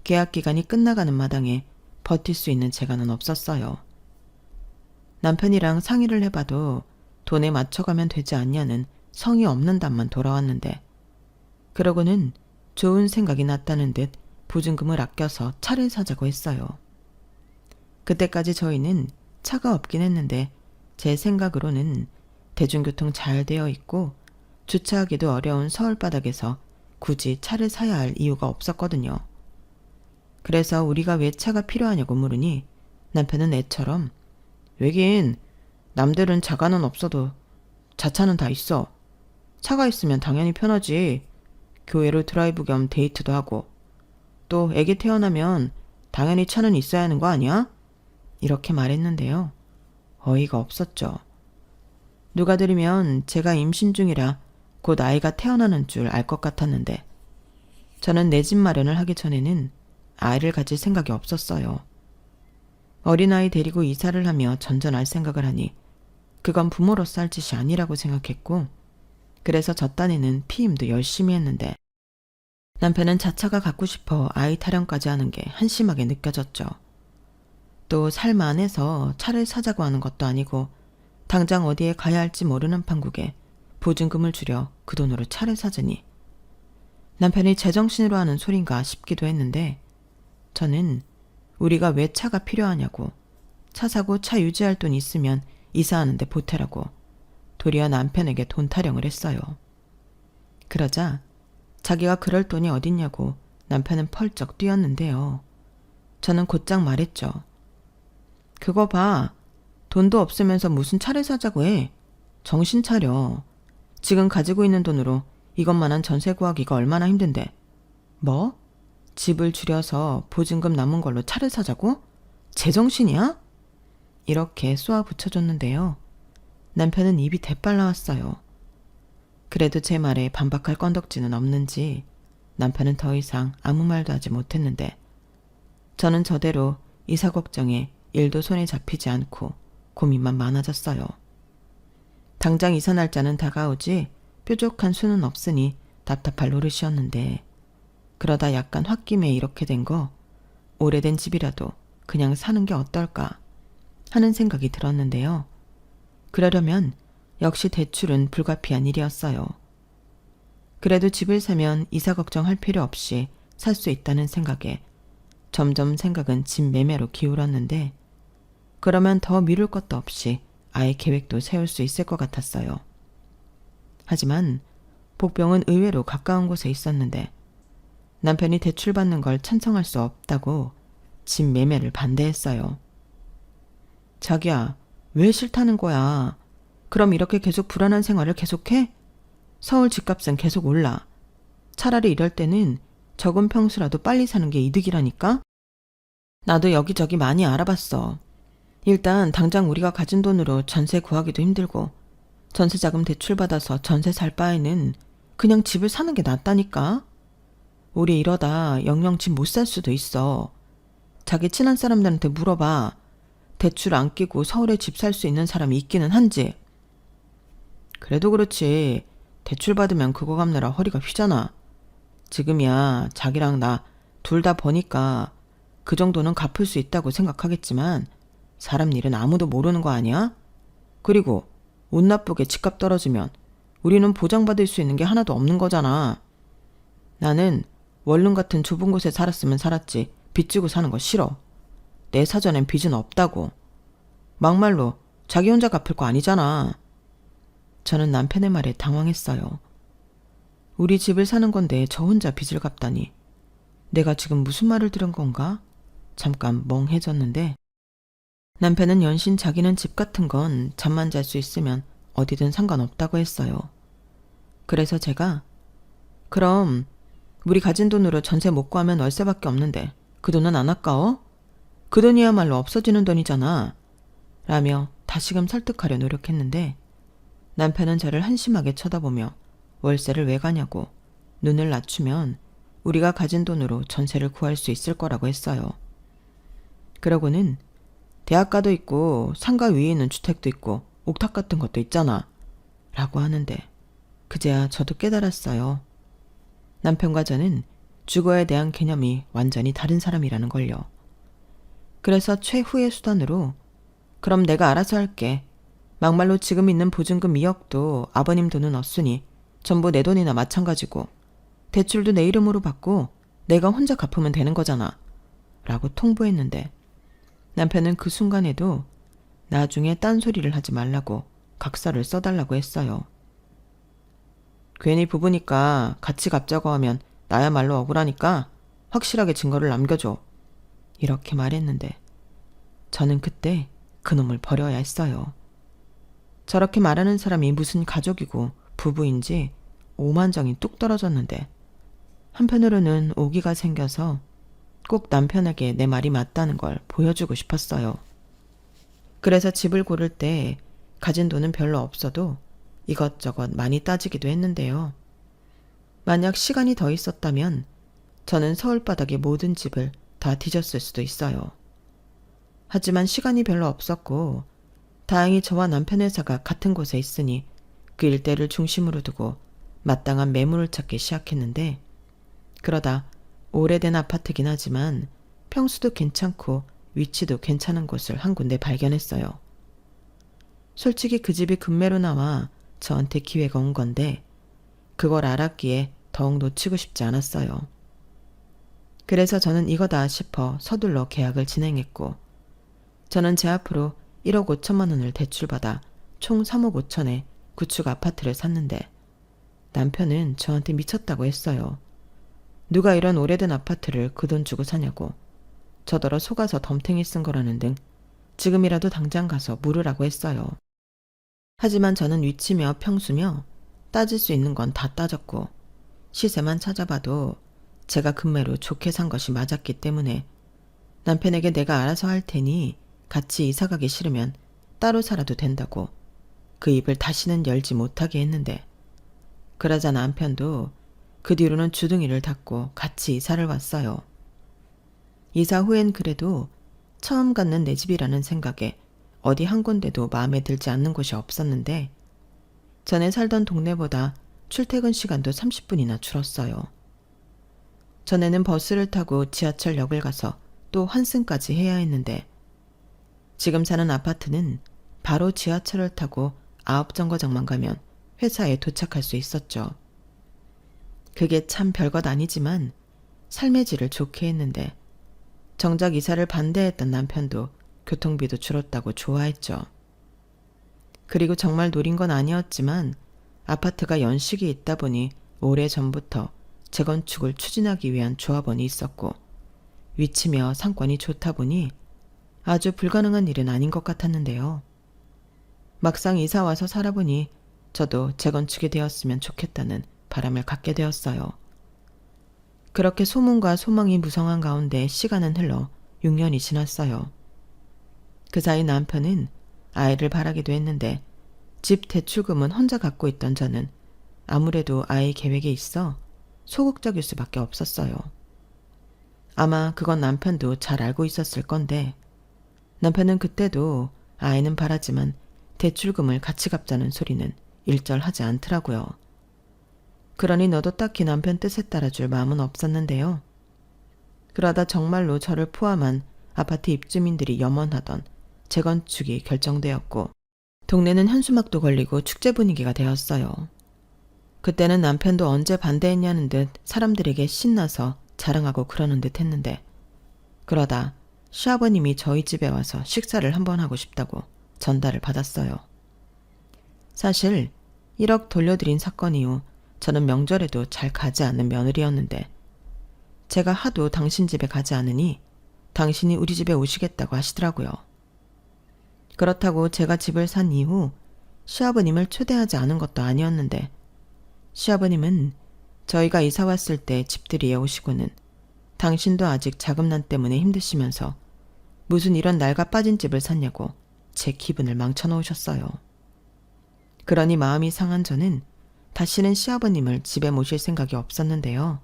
계약 기간이 끝나가는 마당에 버틸 수 있는 재간은 없었어요. 남편이랑 상의를 해봐도 돈에 맞춰가면 되지 않냐는 성의 없는 답만 돌아왔는데 그러고는 좋은 생각이 났다는 듯 보증금을 아껴서 차를 사자고 했어요. 그때까지 저희는 차가 없긴 했는데 제 생각으로는 대중교통 잘 되어 있고 주차하기도 어려운 서울 바닥에서 굳이 차를 사야 할 이유가 없었거든요. 그래서 우리가 왜 차가 필요하냐고 물으니 남편은 애처럼 왜긴 남들은 자가는 없어도 자차는 다 있어. 차가 있으면 당연히 편하지. 교회로 드라이브 겸 데이트도 하고 또 애기 태어나면 당연히 차는 있어야 하는 거 아니야? 이렇게 말했는데요. 어이가 없었죠. 누가 들으면 제가 임신 중이라 곧 아이가 태어나는 줄 알 것 같았는데 저는 내 집 마련을 하기 전에는 아이를 가질 생각이 없었어요. 어린아이 데리고 이사를 하며 전전할 생각을 하니 그건 부모로서 할 짓이 아니라고 생각했고 그래서 저 딴에는 피임도 열심히 했는데 남편은 자차가 갖고 싶어 아이 타령까지 하는 게 한심하게 느껴졌죠. 또 삶 안에서 차를 사자고 하는 것도 아니고 당장 어디에 가야 할지 모르는 판국에 보증금을 줄여 그 돈으로 차를 사자니 남편이 제정신으로 하는 소린가 싶기도 했는데 저는 우리가 왜 차가 필요하냐고 차 사고 차 유지할 돈 있으면 이사하는데 보태라고 도리어 남편에게 돈 타령을 했어요. 그러자 자기가 그럴 돈이 어딨냐고 남편은 펄쩍 뛰었는데요. 저는 곧장 말했죠. 그거 봐. 돈도 없으면서 무슨 차를 사자고 해. 정신 차려. 지금 가지고 있는 돈으로 이것만한 전세 구하기가 얼마나 힘든데. 뭐? 집을 줄여서 보증금 남은 걸로 차를 사자고? 제정신이야? 이렇게 쏘아 붙여줬는데요. 남편은 입이 대빨 나왔어요. 그래도 제 말에 반박할 건덕지는 없는지 남편은 더 이상 아무 말도 하지 못했는데 저는 저대로 이사 걱정에 일도 손에 잡히지 않고 고민만 많아졌어요. 당장 이사 날짜는 다가오지 뾰족한 수는 없으니 답답할 노릇이었는데 그러다 약간 홧김에 이렇게 된 거 오래된 집이라도 그냥 사는 게 어떨까 하는 생각이 들었는데요. 그러려면 역시 대출은 불가피한 일이었어요. 그래도 집을 사면 이사 걱정할 필요 없이 살 수 있다는 생각에 점점 생각은 집 매매로 기울었는데 그러면 더 미룰 것도 없이 아예 계획도 세울 수 있을 것 같았어요. 하지만 복병은 의외로 가까운 곳에 있었는데 남편이 대출받는 걸 찬성할 수 없다고 집 매매를 반대했어요. 자기야, 왜 싫다는 거야? 그럼 이렇게 계속 불안한 생활을 계속해? 서울 집값은 계속 올라. 차라리 이럴 때는 적은 평수라도 빨리 사는 게 이득이라니까? 나도 여기저기 많이 알아봤어. 일단 당장 우리가 가진 돈으로 전세 구하기도 힘들고 전세자금 대출받아서 전세 살 바에는 그냥 집을 사는 게 낫다니까? 우리 이러다 영영 집 못 살 수도 있어. 자기 친한 사람들한테 물어봐. 대출 안 끼고 서울에 집 살 수 있는 사람이 있기는 한지. 그래도 그렇지. 대출 받으면 그거 갚느라 허리가 휘잖아. 지금이야 자기랑 나 둘 다 버니까 그 정도는 갚을 수 있다고 생각하겠지만 사람 일은 아무도 모르는 거 아니야? 그리고 운 나쁘게 집값 떨어지면 우리는 보장받을 수 있는 게 하나도 없는 거잖아. 나는 원룸 같은 좁은 곳에 살았으면 살았지 빚 지고 사는 거 싫어. 내 사전엔 빚은 없다고. 막말로 자기 혼자 갚을 거 아니잖아. 저는 남편의 말에 당황했어요. 우리 집을 사는 건데 저 혼자 빚을 갚다니. 내가 지금 무슨 말을 들은 건가? 잠깐 멍해졌는데 남편은 연신 자기는 집 같은 건 잠만 잘 수 있으면 어디든 상관없다고 했어요. 그래서 제가 그럼 우리 가진 돈으로 전세 못 구하면 월세밖에 없는데 그 돈은 안 아까워? 그 돈이야말로 없어지는 돈이잖아. 라며 다시금 설득하려 노력했는데 남편은 저를 한심하게 쳐다보며 월세를 왜 가냐고 눈을 낮추면 우리가 가진 돈으로 전세를 구할 수 있을 거라고 했어요. 그러고는 대학가도 있고 상가 위에 있는 주택도 있고 옥탑 같은 것도 있잖아. 라고 하는데 그제야 저도 깨달았어요. 남편과 저는 주거에 대한 개념이 완전히 다른 사람이라는 걸요. 그래서 최후의 수단으로 그럼 내가 알아서 할게. 막말로 지금 있는 보증금 2억도 아버님 돈은 없으니 전부 내 돈이나 마찬가지고 대출도 내 이름으로 받고 내가 혼자 갚으면 되는 거잖아. 라고 통보했는데 남편은 그 순간에도 나중에 딴소리를 하지 말라고 각서를 써달라고 했어요. 괜히 부부니까 같이 갚자고 하면 나야말로 억울하니까 확실하게 증거를 남겨줘. 이렇게 말했는데 저는 그때 그놈을 버려야 했어요. 저렇게 말하는 사람이 무슨 가족이고 부부인지 오만정이 뚝 떨어졌는데 한편으로는 오기가 생겨서 꼭 남편에게 내 말이 맞다는 걸 보여주고 싶었어요. 그래서 집을 고를 때 가진 돈은 별로 없어도 이것저것 많이 따지기도 했는데요. 만약 시간이 더 있었다면 저는 서울 바닥의 모든 집을 다 뒤졌을 수도 있어요. 하지만 시간이 별로 없었고 다행히 저와 남편 회사가 같은 곳에 있으니 그 일대를 중심으로 두고 마땅한 매물을 찾기 시작했는데 그러다 오래된 아파트긴 하지만 평수도 괜찮고 위치도 괜찮은 곳을 한 군데 발견했어요. 솔직히 그 집이 급매로 나와 저한테 기회가 온 건데 그걸 알았기에 더욱 놓치고 싶지 않았어요. 그래서 저는 이거다 싶어 서둘러 계약을 진행했고 저는 제 앞으로 1억 5천만 원을 대출받아 총 3억 5천에 구축 아파트를 샀는데 남편은 저한테 미쳤다고 했어요. 누가 이런 오래된 아파트를 그 돈 주고 사냐고 저더러 속아서 덤탱이 쓴 거라는 등 지금이라도 당장 가서 물으라고 했어요. 하지만 저는 위치며 평수며 따질 수 있는 건 다 따졌고 시세만 찾아봐도 제가 급매로 좋게 산 것이 맞았기 때문에 남편에게 내가 알아서 할 테니 같이 이사가기 싫으면 따로 살아도 된다고 그 입을 다시는 열지 못하게 했는데 그러자 남편도 그 뒤로는 주둥이를 닫고 같이 이사를 왔어요. 이사 후엔 그래도 처음 갖는 내 집이라는 생각에 어디 한 군데도 마음에 들지 않는 곳이 없었는데 전에 살던 동네보다 출퇴근 시간도 30분이나 줄었어요. 전에는 버스를 타고 지하철역을 가서 또 환승까지 해야 했는데 지금 사는 아파트는 바로 지하철을 타고 9정거장만 가면 회사에 도착할 수 있었죠. 그게 참 별것 아니지만 삶의 질을 좋게 했는데 정작 이사를 반대했던 남편도 교통비도 줄었다고 좋아했죠. 그리고 정말 노린 건 아니었지만 아파트가 연식이 있다 보니 오래전부터 재건축을 추진하기 위한 조합원이 있었고 위치며 상권이 좋다 보니 아주 불가능한 일은 아닌 것 같았는데요. 막상 이사 와서 살아보니 저도 재건축이 되었으면 좋겠다는 바람을 갖게 되었어요. 그렇게 소문과 소망이 무성한 가운데 시간은 흘러 6년이 지났어요. 그 사이 남편은 아이를 바라기도 했는데 집 대출금은 혼자 갖고 있던 저는 아무래도 아이 계획에 있어 소극적일 수밖에 없었어요. 아마 그건 남편도 잘 알고 있었을 건데 남편은 그때도 아이는 바라지만 대출금을 같이 갚자는 소리는 일절하지 않더라고요. 그러니 너도 딱히 남편 뜻에 따라줄 마음은 없었는데요. 그러다 정말로 저를 포함한 아파트 입주민들이 염원하던 재건축이 결정되었고 동네는 현수막도 걸리고 축제 분위기가 되었어요. 그때는 남편도 언제 반대했냐는 듯 사람들에게 신나서 자랑하고 그러는 듯 했는데 그러다 시아버님이 저희 집에 와서 식사를 한번 하고 싶다고 전달을 받았어요. 사실 1억 돌려드린 사건 이후 저는 명절에도 잘 가지 않는 며느리였는데 제가 하도 당신 집에 가지 않으니 당신이 우리 집에 오시겠다고 하시더라고요. 그렇다고 제가 집을 산 이후 시아버님을 초대하지 않은 것도 아니었는데 시아버님은 저희가 이사 왔을 때 집들이에 오시고는 당신도 아직 자금난 때문에 힘드시면서 무슨 이런 낡아 빠진 집을 샀냐고 제 기분을 망쳐놓으셨어요. 그러니 마음이 상한 저는 다시는 시아버님을 집에 모실 생각이 없었는데요.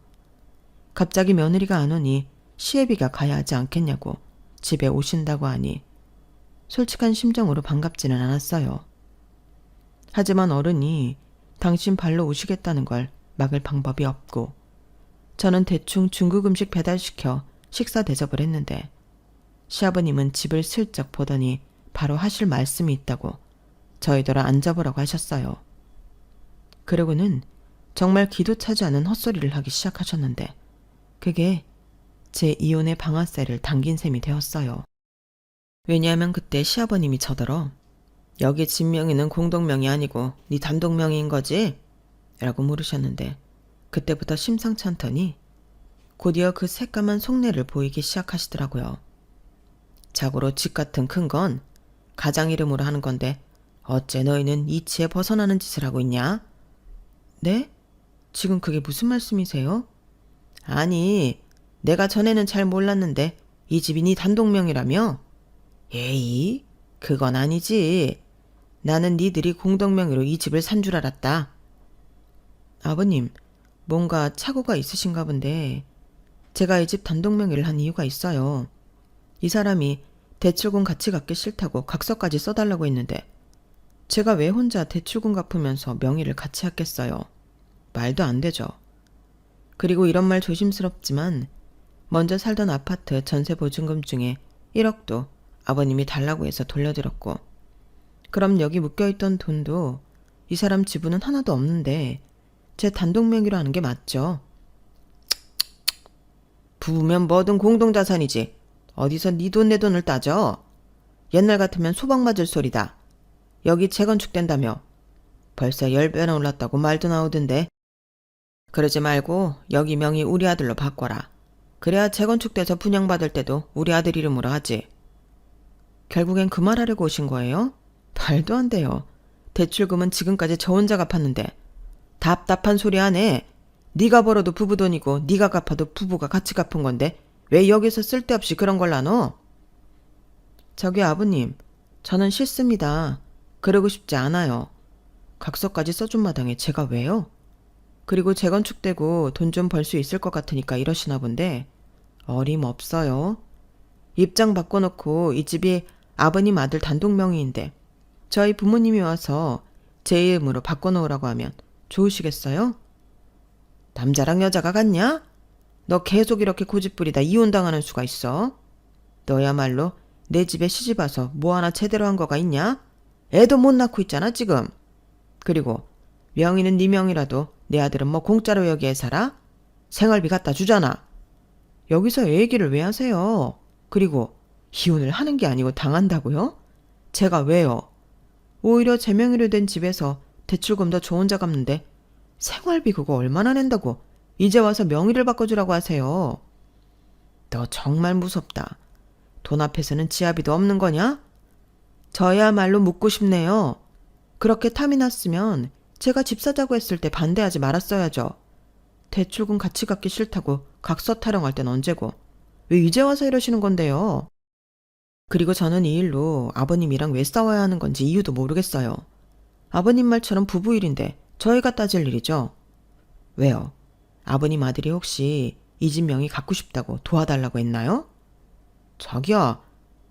갑자기 며느리가 안 오니 시애비가 가야 하지 않겠냐고 집에 오신다고 하니 솔직한 심정으로 반갑지는 않았어요. 하지만 어른이 당신 발로 오시겠다는 걸 막을 방법이 없고 저는 대충 중국 음식 배달시켜 식사 대접을 했는데 시아버님은 집을 슬쩍 보더니 바로 하실 말씀이 있다고 저희더러 앉아보라고 하셨어요. 그러고는 정말 기도 차지 않은 헛소리를 하기 시작하셨는데 그게 제 이혼의 방아쇠를 당긴 셈이 되었어요. 왜냐하면 그때 시아버님이 저더러 여기 집 명의는 공동명의 아니고 네 단독명의인 거지? 라고 물으셨는데 그때부터 심상치 않더니 곧이어 그 새까만 속내를 보이기 시작하시더라고요. 자고로 집 같은 큰 건 가장 이름으로 하는 건데 어째 너희는 이치에 벗어나는 짓을 하고 있냐? 네? 지금 그게 무슨 말씀이세요? 아니, 내가 전에는 잘 몰랐는데 이 집이 네 단독명이라며? 에이, 그건 아니지. 나는 니들이 공동명의로 이 집을 산 줄 알았다. 아버님, 뭔가 착오가 있으신가 본데 제가 이 집 단독명의를 한 이유가 있어요. 이 사람이 대출금 같이 갚기 싫다고 각서까지 써달라고 했는데 제가 왜 혼자 대출금 갚으면서 명의를 같이 하겠어요. 말도 안 되죠. 그리고 이런 말 조심스럽지만 먼저 살던 아파트 전세 보증금 중에 1억도 아버님이 달라고 해서 돌려드렸고, 그럼 여기 묶여있던 돈도 이 사람 지분은 하나도 없는데 제 단독 명의로 하는 게 맞죠. 부부면 뭐든 공동자산이지. 어디서 네 돈 내 돈을 따져. 옛날 같으면 소방 맞을 소리다. 여기 재건축된다며. 벌써 10배나 올랐다고 말도 나오던데. 그러지 말고 여기 명의 우리 아들로 바꿔라. 그래야 재건축돼서 분양받을 때도 우리 아들 이름으로 하지. 결국엔 그 말 하려고 오신 거예요? 말도 안 돼요. 대출금은 지금까지 저 혼자 갚았는데. 답답한 소리 안 해. 네가 벌어도 부부 돈이고 네가 갚아도 부부가 같이 갚은 건데 왜 여기서 쓸데없이 그런 걸 나눠? 저기 아버님, 저는 싫습니다. 그러고 싶지 않아요. 각서까지 써준 마당에 제가 왜요? 그리고 재건축되고 돈 좀 벌 수 있을 것 같으니까 이러시나 본데 어림없어요. 입장 바꿔놓고 이 집이 아버님 아들 단독 명의인데 저희 부모님이 와서 제 이름으로 바꿔놓으라고 하면 좋으시겠어요? 남자랑 여자가 같냐? 너 계속 이렇게 고집부리다 이혼당하는 수가 있어. 너야말로 내 집에 시집 와서 뭐 하나 제대로 한 거가 있냐? 애도 못 낳고 있잖아 지금. 그리고 명의는 네 명이라도 내 아들은 뭐 공짜로 여기에 살아? 생활비 갖다 주잖아. 여기서 애 얘기를 왜 하세요? 그리고 이혼을 하는 게 아니고 당한다고요? 제가 왜요? 오히려 제 명의로 된 집에서 대출금도 저 혼자 갚는데 생활비 그거 얼마나 낸다고 이제 와서 명의를 바꿔주라고 하세요. 너 정말 무섭다. 돈 앞에서는 지아비도 없는 거냐? 저야말로 묻고 싶네요. 그렇게 탐이 났으면 제가 집 사자고 했을 때 반대하지 말았어야죠. 대출금 같이 갚기 싫다고 각서 타령할 땐 언제고 왜 이제 와서 이러시는 건데요. 그리고 저는 이 일로 아버님이랑 왜 싸워야 하는 건지 이유도 모르겠어요. 아버님 말처럼 부부 일인데 저희가 따질 일이죠. 왜요? 아버님 아들이 혹시 이 집 명의 갖고 싶다고 도와달라고 했나요? 자기야,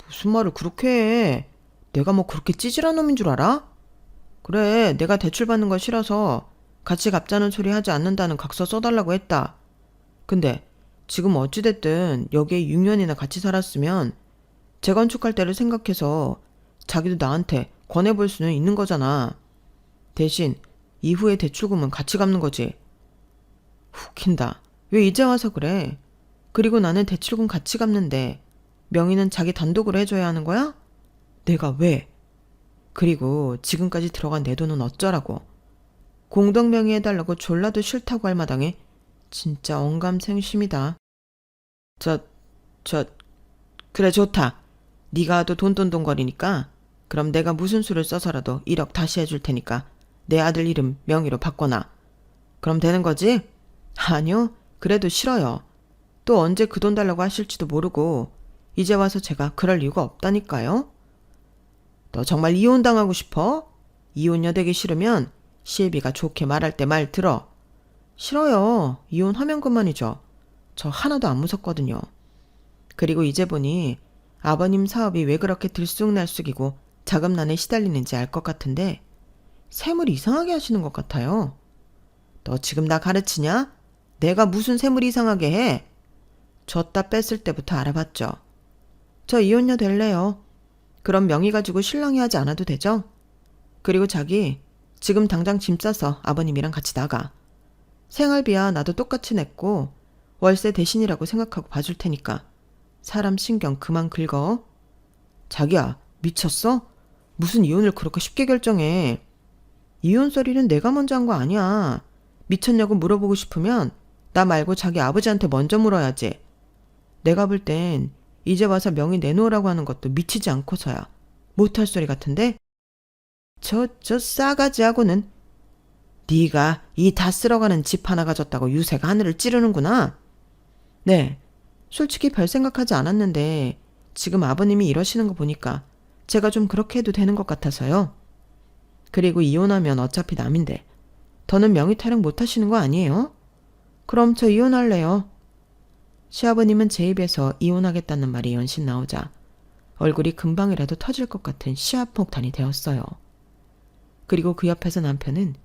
무슨 말을 그렇게 해. 내가 뭐 그렇게 찌질한 놈인 줄 알아? 그래, 내가 대출 받는 거 싫어서 같이 갚자는 소리 하지 않는다는 각서 써달라고 했다. 근데 지금 어찌됐든 여기에 6년이나 같이 살았으면 재건축할 때를 생각해서 자기도 나한테 권해볼 수는 있는 거잖아. 대신 이후에 대출금은 같이 갚는 거지. 웃긴다. 왜 이제 와서 그래? 그리고 나는 대출금 같이 갚는데 명의는 자기 단독으로 해줘야 하는 거야? 내가 왜? 그리고 지금까지 들어간 내 돈은 어쩌라고? 공동명의 해달라고 졸라도 싫다고 할 마당에 진짜 언감생심이다. 저, 그래 좋다. 네가 또 돈돈돈거리니까 그럼 내가 무슨 수를 써서라도 1억 다시 해줄 테니까 내 아들 이름 명의로 바꿔놔. 그럼 되는 거지? 아니요. 그래도 싫어요. 또 언제 그 돈 달라고 하실지도 모르고 이제 와서 제가 그럴 이유가 없다니까요. 너 정말 이혼당하고 싶어? 이혼녀 되기 싫으면 시애비가 좋게 말할 때 말 들어. 싫어요. 이혼하면 그만이죠. 저 하나도 안 무섭거든요. 그리고 이제 보니 아버님 사업이 왜 그렇게 들쑥날쑥이고 자금난에 시달리는지 알 것 같은데 셈을 이상하게 하시는 것 같아요. 너 지금 나 가르치냐? 내가 무슨 셈을 이상하게 해? 줬다 뺐을 때부터 알아봤죠. 저 이혼녀 될래요. 그럼 명의 가지고 신랑이 하지 않아도 되죠? 그리고 자기 지금 당장 짐 싸서 아버님이랑 같이 나가. 생활비야 나도 똑같이 냈고 월세 대신이라고 생각하고 봐줄 테니까 사람 신경 그만 긁어. 자기야 미쳤어? 무슨 이혼을 그렇게 쉽게 결정해. 이혼 소리는 내가 먼저 한 거 아니야. 미쳤냐고 물어보고 싶으면 나 말고 자기 아버지한테 먼저 물어야지. 내가 볼 땐 이제 와서 명의 내놓으라고 하는 것도 미치지 않고서야 못할 소리 같은데? 저 싸가지하고는 네가 이 다 쓸어가는 집 하나 가졌다고 유세가 하늘을 찌르는구나. 네, 솔직히 별 생각하지 않았는데 지금 아버님이 이러시는 거 보니까 제가 좀 그렇게 해도 되는 것 같아서요. 그리고 이혼하면 어차피 남인데 더는 명의 타령 못 하시는 거 아니에요? 그럼 저 이혼할래요. 시아버님은 제 입에서 이혼하겠다는 말이 연신 나오자 얼굴이 금방이라도 터질 것 같은 시합폭탄이 되었어요. 그리고 그 옆에서 남편은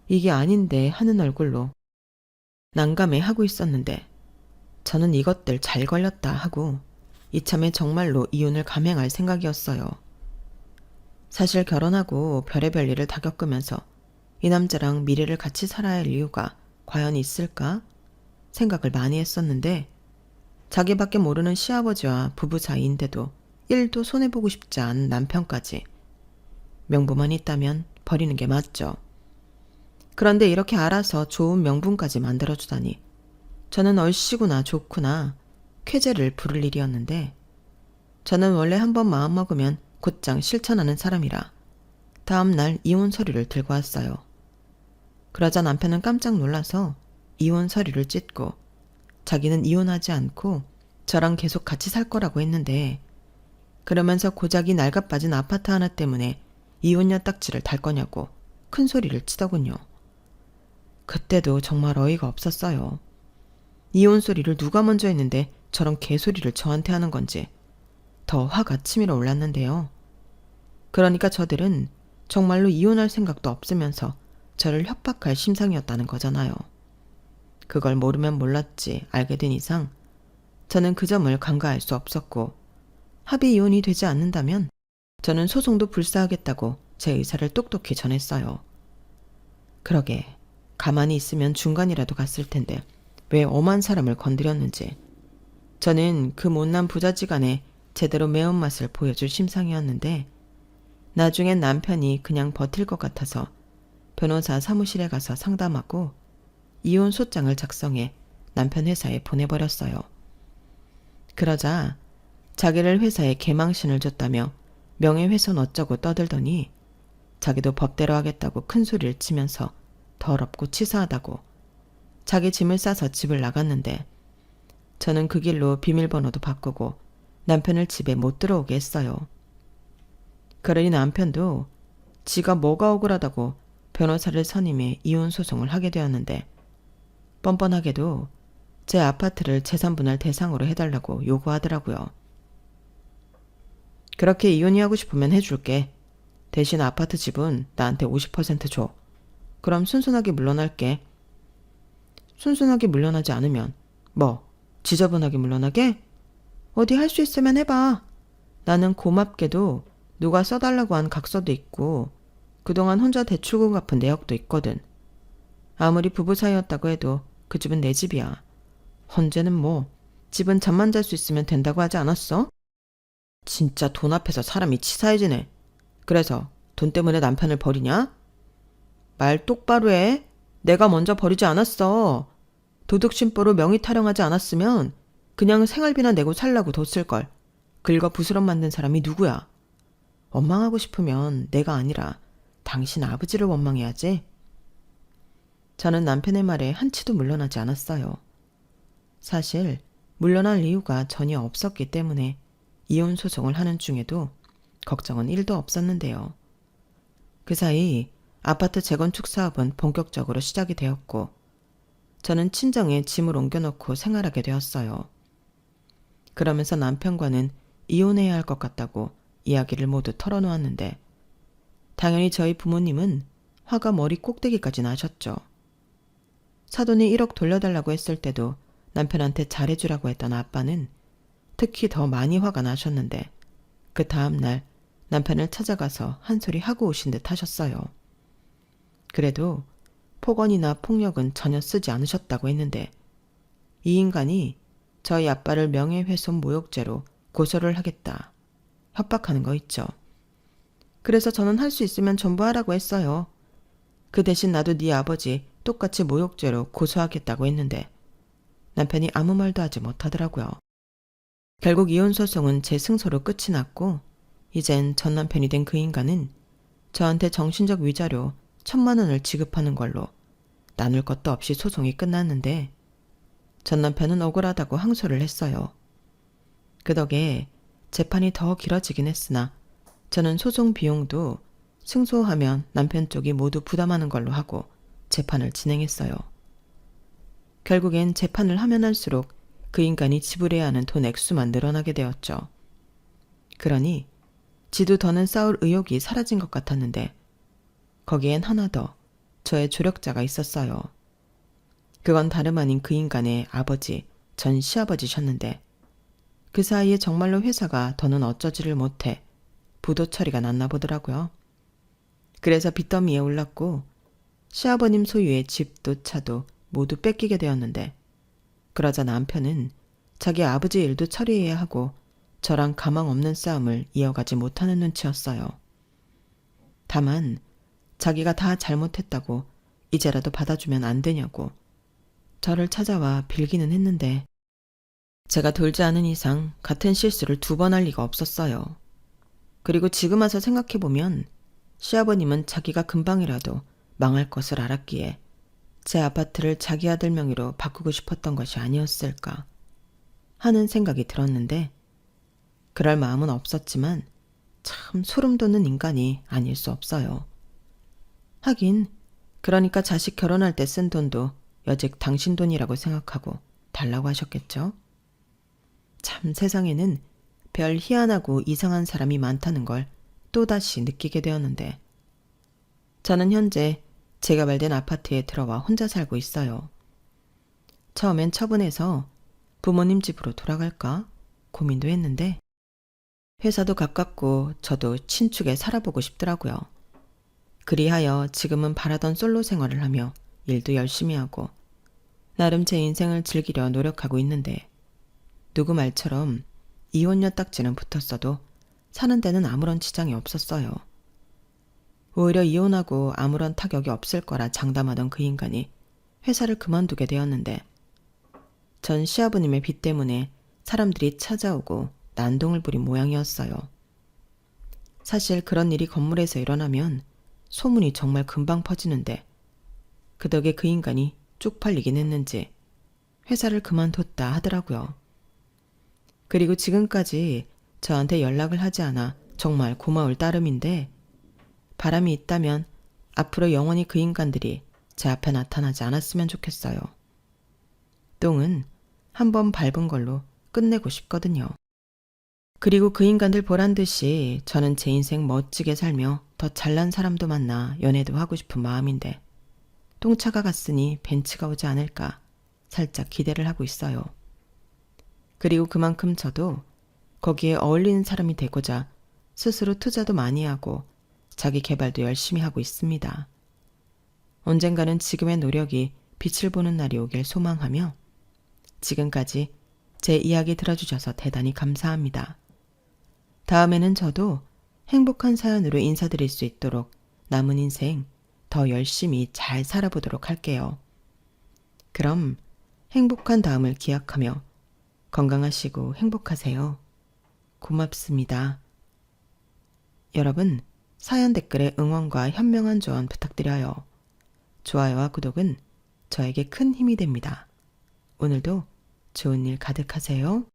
이게 아닌데 하는 얼굴로 난감해 하고 있었는데 저는 이것들 잘 걸렸다 하고 이참에 정말로 이혼을 감행할 생각이었어요. 사실 결혼하고 별의별 일을 다 겪으면서 이 남자랑 미래를 같이 살아야 할 이유가 과연 있을까 생각을 많이 했었는데 자기밖에 모르는 시아버지와 부부 사이인데도 1도 손해보고 싶지 않은 남편까지 명분만 있다면 버리는 게 맞죠. 그런데 이렇게 알아서 좋은 명분까지 만들어주다니 저는 얼씨구나 좋구나 쾌재를 부를 일이었는데 저는 원래 한번 마음먹으면 곧장 실천하는 사람이라 다음날 이혼 서류를 들고 왔어요. 그러자 남편은 깜짝 놀라서 이혼 서류를 찢고 자기는 이혼하지 않고 저랑 계속 같이 살 거라고 했는데 그러면서 고작이 낡아빠진 아파트 하나 때문에 이혼녀 딱지를 달 거냐고 큰 소리를 치더군요. 그때도 정말 어이가 없었어요. 이혼 소리를 누가 먼저 했는데 저런 개소리를 저한테 하는 건지 더 화가 치밀어 올랐는데요. 그러니까 저들은 정말로 이혼할 생각도 없으면서 저를 협박할 심상이었다는 거잖아요. 그걸 모르면 몰랐지 알게 된 이상 저는 그 점을 간과할 수 없었고 합의 이혼이 되지 않는다면 저는 소송도 불사하겠다고 제 의사를 똑똑히 전했어요. 그러게 가만히 있으면 중간이라도 갔을 텐데 왜 엄한 사람을 건드렸는지 저는 그 못난 부자지간에 제대로 매운맛을 보여줄 심상이었는데 나중엔 남편이 그냥 버틸 것 같아서 변호사 사무실에 가서 상담하고 이혼 소장을 작성해 남편 회사에 보내버렸어요. 그러자 자기를 회사에 개망신을 줬다며 명예훼손 어쩌고 떠들더니 자기도 법대로 하겠다고 큰 소리를 치면서 더럽고 치사하다고 자기 짐을 싸서 집을 나갔는데 저는 그 길로 비밀번호도 바꾸고 남편을 집에 못 들어오게 했어요. 그러니 남편도 지가 뭐가 억울하다고 변호사를 선임해 이혼 소송을 하게 되었는데 뻔뻔하게도 제 아파트를 재산분할 대상으로 해달라고 요구하더라고요. 그렇게 이혼이 하고 싶으면 해줄게. 대신 아파트 집은 나한테 50% 줘. 그럼 순순하게 물러날게. 순순하게 물러나지 않으면 뭐 지저분하게 물러나게? 어디 할 수 있으면 해봐. 나는 고맙게도 누가 써달라고 한 각서도 있고 그동안 혼자 대출금 갚은 내역도 있거든. 아무리 부부 사이였다고 해도 그 집은 내 집이야. 헌재는 뭐 집은 잠만 잘 수 있으면 된다고 하지 않았어? 진짜 돈 앞에서 사람이 치사해지네. 그래서 돈 때문에 남편을 버리냐? 말 똑바로 해. 내가 먼저 버리지 않았어. 도둑심보로 명의 타령하지 않았으면 그냥 생활비나 내고 살라고 뒀을걸. 긁어 부스럼 만든 사람이 누구야? 원망하고 싶으면 내가 아니라 당신 아버지를 원망해야지. 저는 남편의 말에 한치도 물러나지 않았어요. 사실 물러날 이유가 전혀 없었기 때문에 이혼 소송을 하는 중에도 걱정은 1도 없었는데요. 그 사이 아파트 재건축 사업은 본격적으로 시작이 되었고 저는 친정에 짐을 옮겨놓고 생활하게 되었어요. 그러면서 남편과는 이혼해야 할 것 같다고 이야기를 모두 털어놓았는데 당연히 저희 부모님은 화가 머리 꼭대기까지 나셨죠. 사돈이 1억 돌려달라고 했을 때도 남편한테 잘해주라고 했던 아빠는 특히 더 많이 화가 나셨는데 그 다음날 남편을 찾아가서 한 소리 하고 오신 듯 하셨어요. 그래도 폭언이나 폭력은 전혀 쓰지 않으셨다고 했는데 이 인간이 저희 아빠를 명예훼손 모욕죄로 고소를 하겠다 협박하는 거 있죠. 그래서 저는 할 수 있으면 전부 하라고 했어요. 그 대신 나도 네 아버지 똑같이 모욕죄로 고소하겠다고 했는데 남편이 아무 말도 하지 못하더라고요. 결국 이혼 소송은 제 승소로 끝이 났고 이젠 전 남편이 된 그 인간은 저한테 정신적 위자료 1,000만 원을 지급하는 걸로 나눌 것도 없이 소송이 끝났는데 전 남편은 억울하다고 항소를 했어요. 그 덕에 재판이 더 길어지긴 했으나 저는 소송 비용도 승소하면 남편 쪽이 모두 부담하는 걸로 하고 재판을 진행했어요. 결국엔 재판을 하면 할수록 그 인간이 지불해야 하는 돈 액수만 늘어나게 되었죠. 그러니 지도 더는 싸울 의욕이 사라진 것 같았는데 거기엔 하나 더 저의 조력자가 있었어요. 그건 다름 아닌 그 인간의 아버지, 전 시아버지셨는데 그 사이에 정말로 회사가 더는 어쩌지를 못해 부도 처리가 났나 보더라고요. 그래서 빚더미에 올랐고 시아버님 소유의 집도 차도 모두 뺏기게 되었는데 그러자 남편은 자기 아버지 일도 처리해야 하고 저랑 가망 없는 싸움을 이어가지 못하는 눈치였어요. 다만 자기가 다 잘못했다고 이제라도 받아주면 안 되냐고 저를 찾아와 빌기는 했는데 제가 돌지 않은 이상 같은 실수를 2번 할 리가 없었어요. 그리고 지금 와서 생각해보면 시아버님은 자기가 금방이라도 망할 것을 알았기에 제 아파트를 자기 아들 명의로 바꾸고 싶었던 것이 아니었을까 하는 생각이 들었는데 그럴 마음은 없었지만 참 소름 돋는 인간이 아닐 수 없어요. 하긴 그러니까 자식 결혼할 때 쓴 돈도 여직 당신 돈이라고 생각하고 달라고 하셨겠죠? 참 세상에는 별 희한하고 이상한 사람이 많다는 걸 또다시 느끼게 되었는데 저는 현재 재개발된 아파트에 들어와 혼자 살고 있어요. 처음엔 처분해서 부모님 집으로 돌아갈까 고민도 했는데 회사도 가깝고 저도 친축에 살아보고 싶더라고요. 그리하여 지금은 바라던 솔로 생활을 하며 일도 열심히 하고 나름 제 인생을 즐기려 노력하고 있는데 누구 말처럼 이혼녀 딱지는 붙었어도 사는 데는 아무런 지장이 없었어요. 오히려 이혼하고 아무런 타격이 없을 거라 장담하던 그 인간이 회사를 그만두게 되었는데 전 시아버님의 빚 때문에 사람들이 찾아오고 난동을 부린 모양이었어요. 사실 그런 일이 건물에서 일어나면 소문이 정말 금방 퍼지는데 그 덕에 그 인간이 쪽팔리긴 했는지 회사를 그만뒀다 하더라고요. 그리고 지금까지 저한테 연락을 하지 않아 정말 고마울 따름인데 바람이 있다면 앞으로 영원히 그 인간들이 제 앞에 나타나지 않았으면 좋겠어요. 똥은 한번 밟은 걸로 끝내고 싶거든요. 그리고 그 인간들 보란 듯이 저는 제 인생 멋지게 살며 더 잘난 사람도 만나 연애도 하고 싶은 마음인데 똥차가 갔으니 벤츠가 오지 않을까 살짝 기대를 하고 있어요. 그리고 그만큼 저도 거기에 어울리는 사람이 되고자 스스로 투자도 많이 하고 자기 개발도 열심히 하고 있습니다. 언젠가는 지금의 노력이 빛을 보는 날이 오길 소망하며 지금까지 제 이야기 들어주셔서 대단히 감사합니다. 다음에는 저도 행복한 사연으로 인사드릴 수 있도록 남은 인생 더 열심히 잘 살아보도록 할게요. 그럼 행복한 다음을 기약하며 건강하시고 행복하세요. 고맙습니다. 여러분, 사연 댓글에 응원과 현명한 조언 부탁드려요. 좋아요와 구독은 저에게 큰 힘이 됩니다. 오늘도 좋은 일 가득하세요.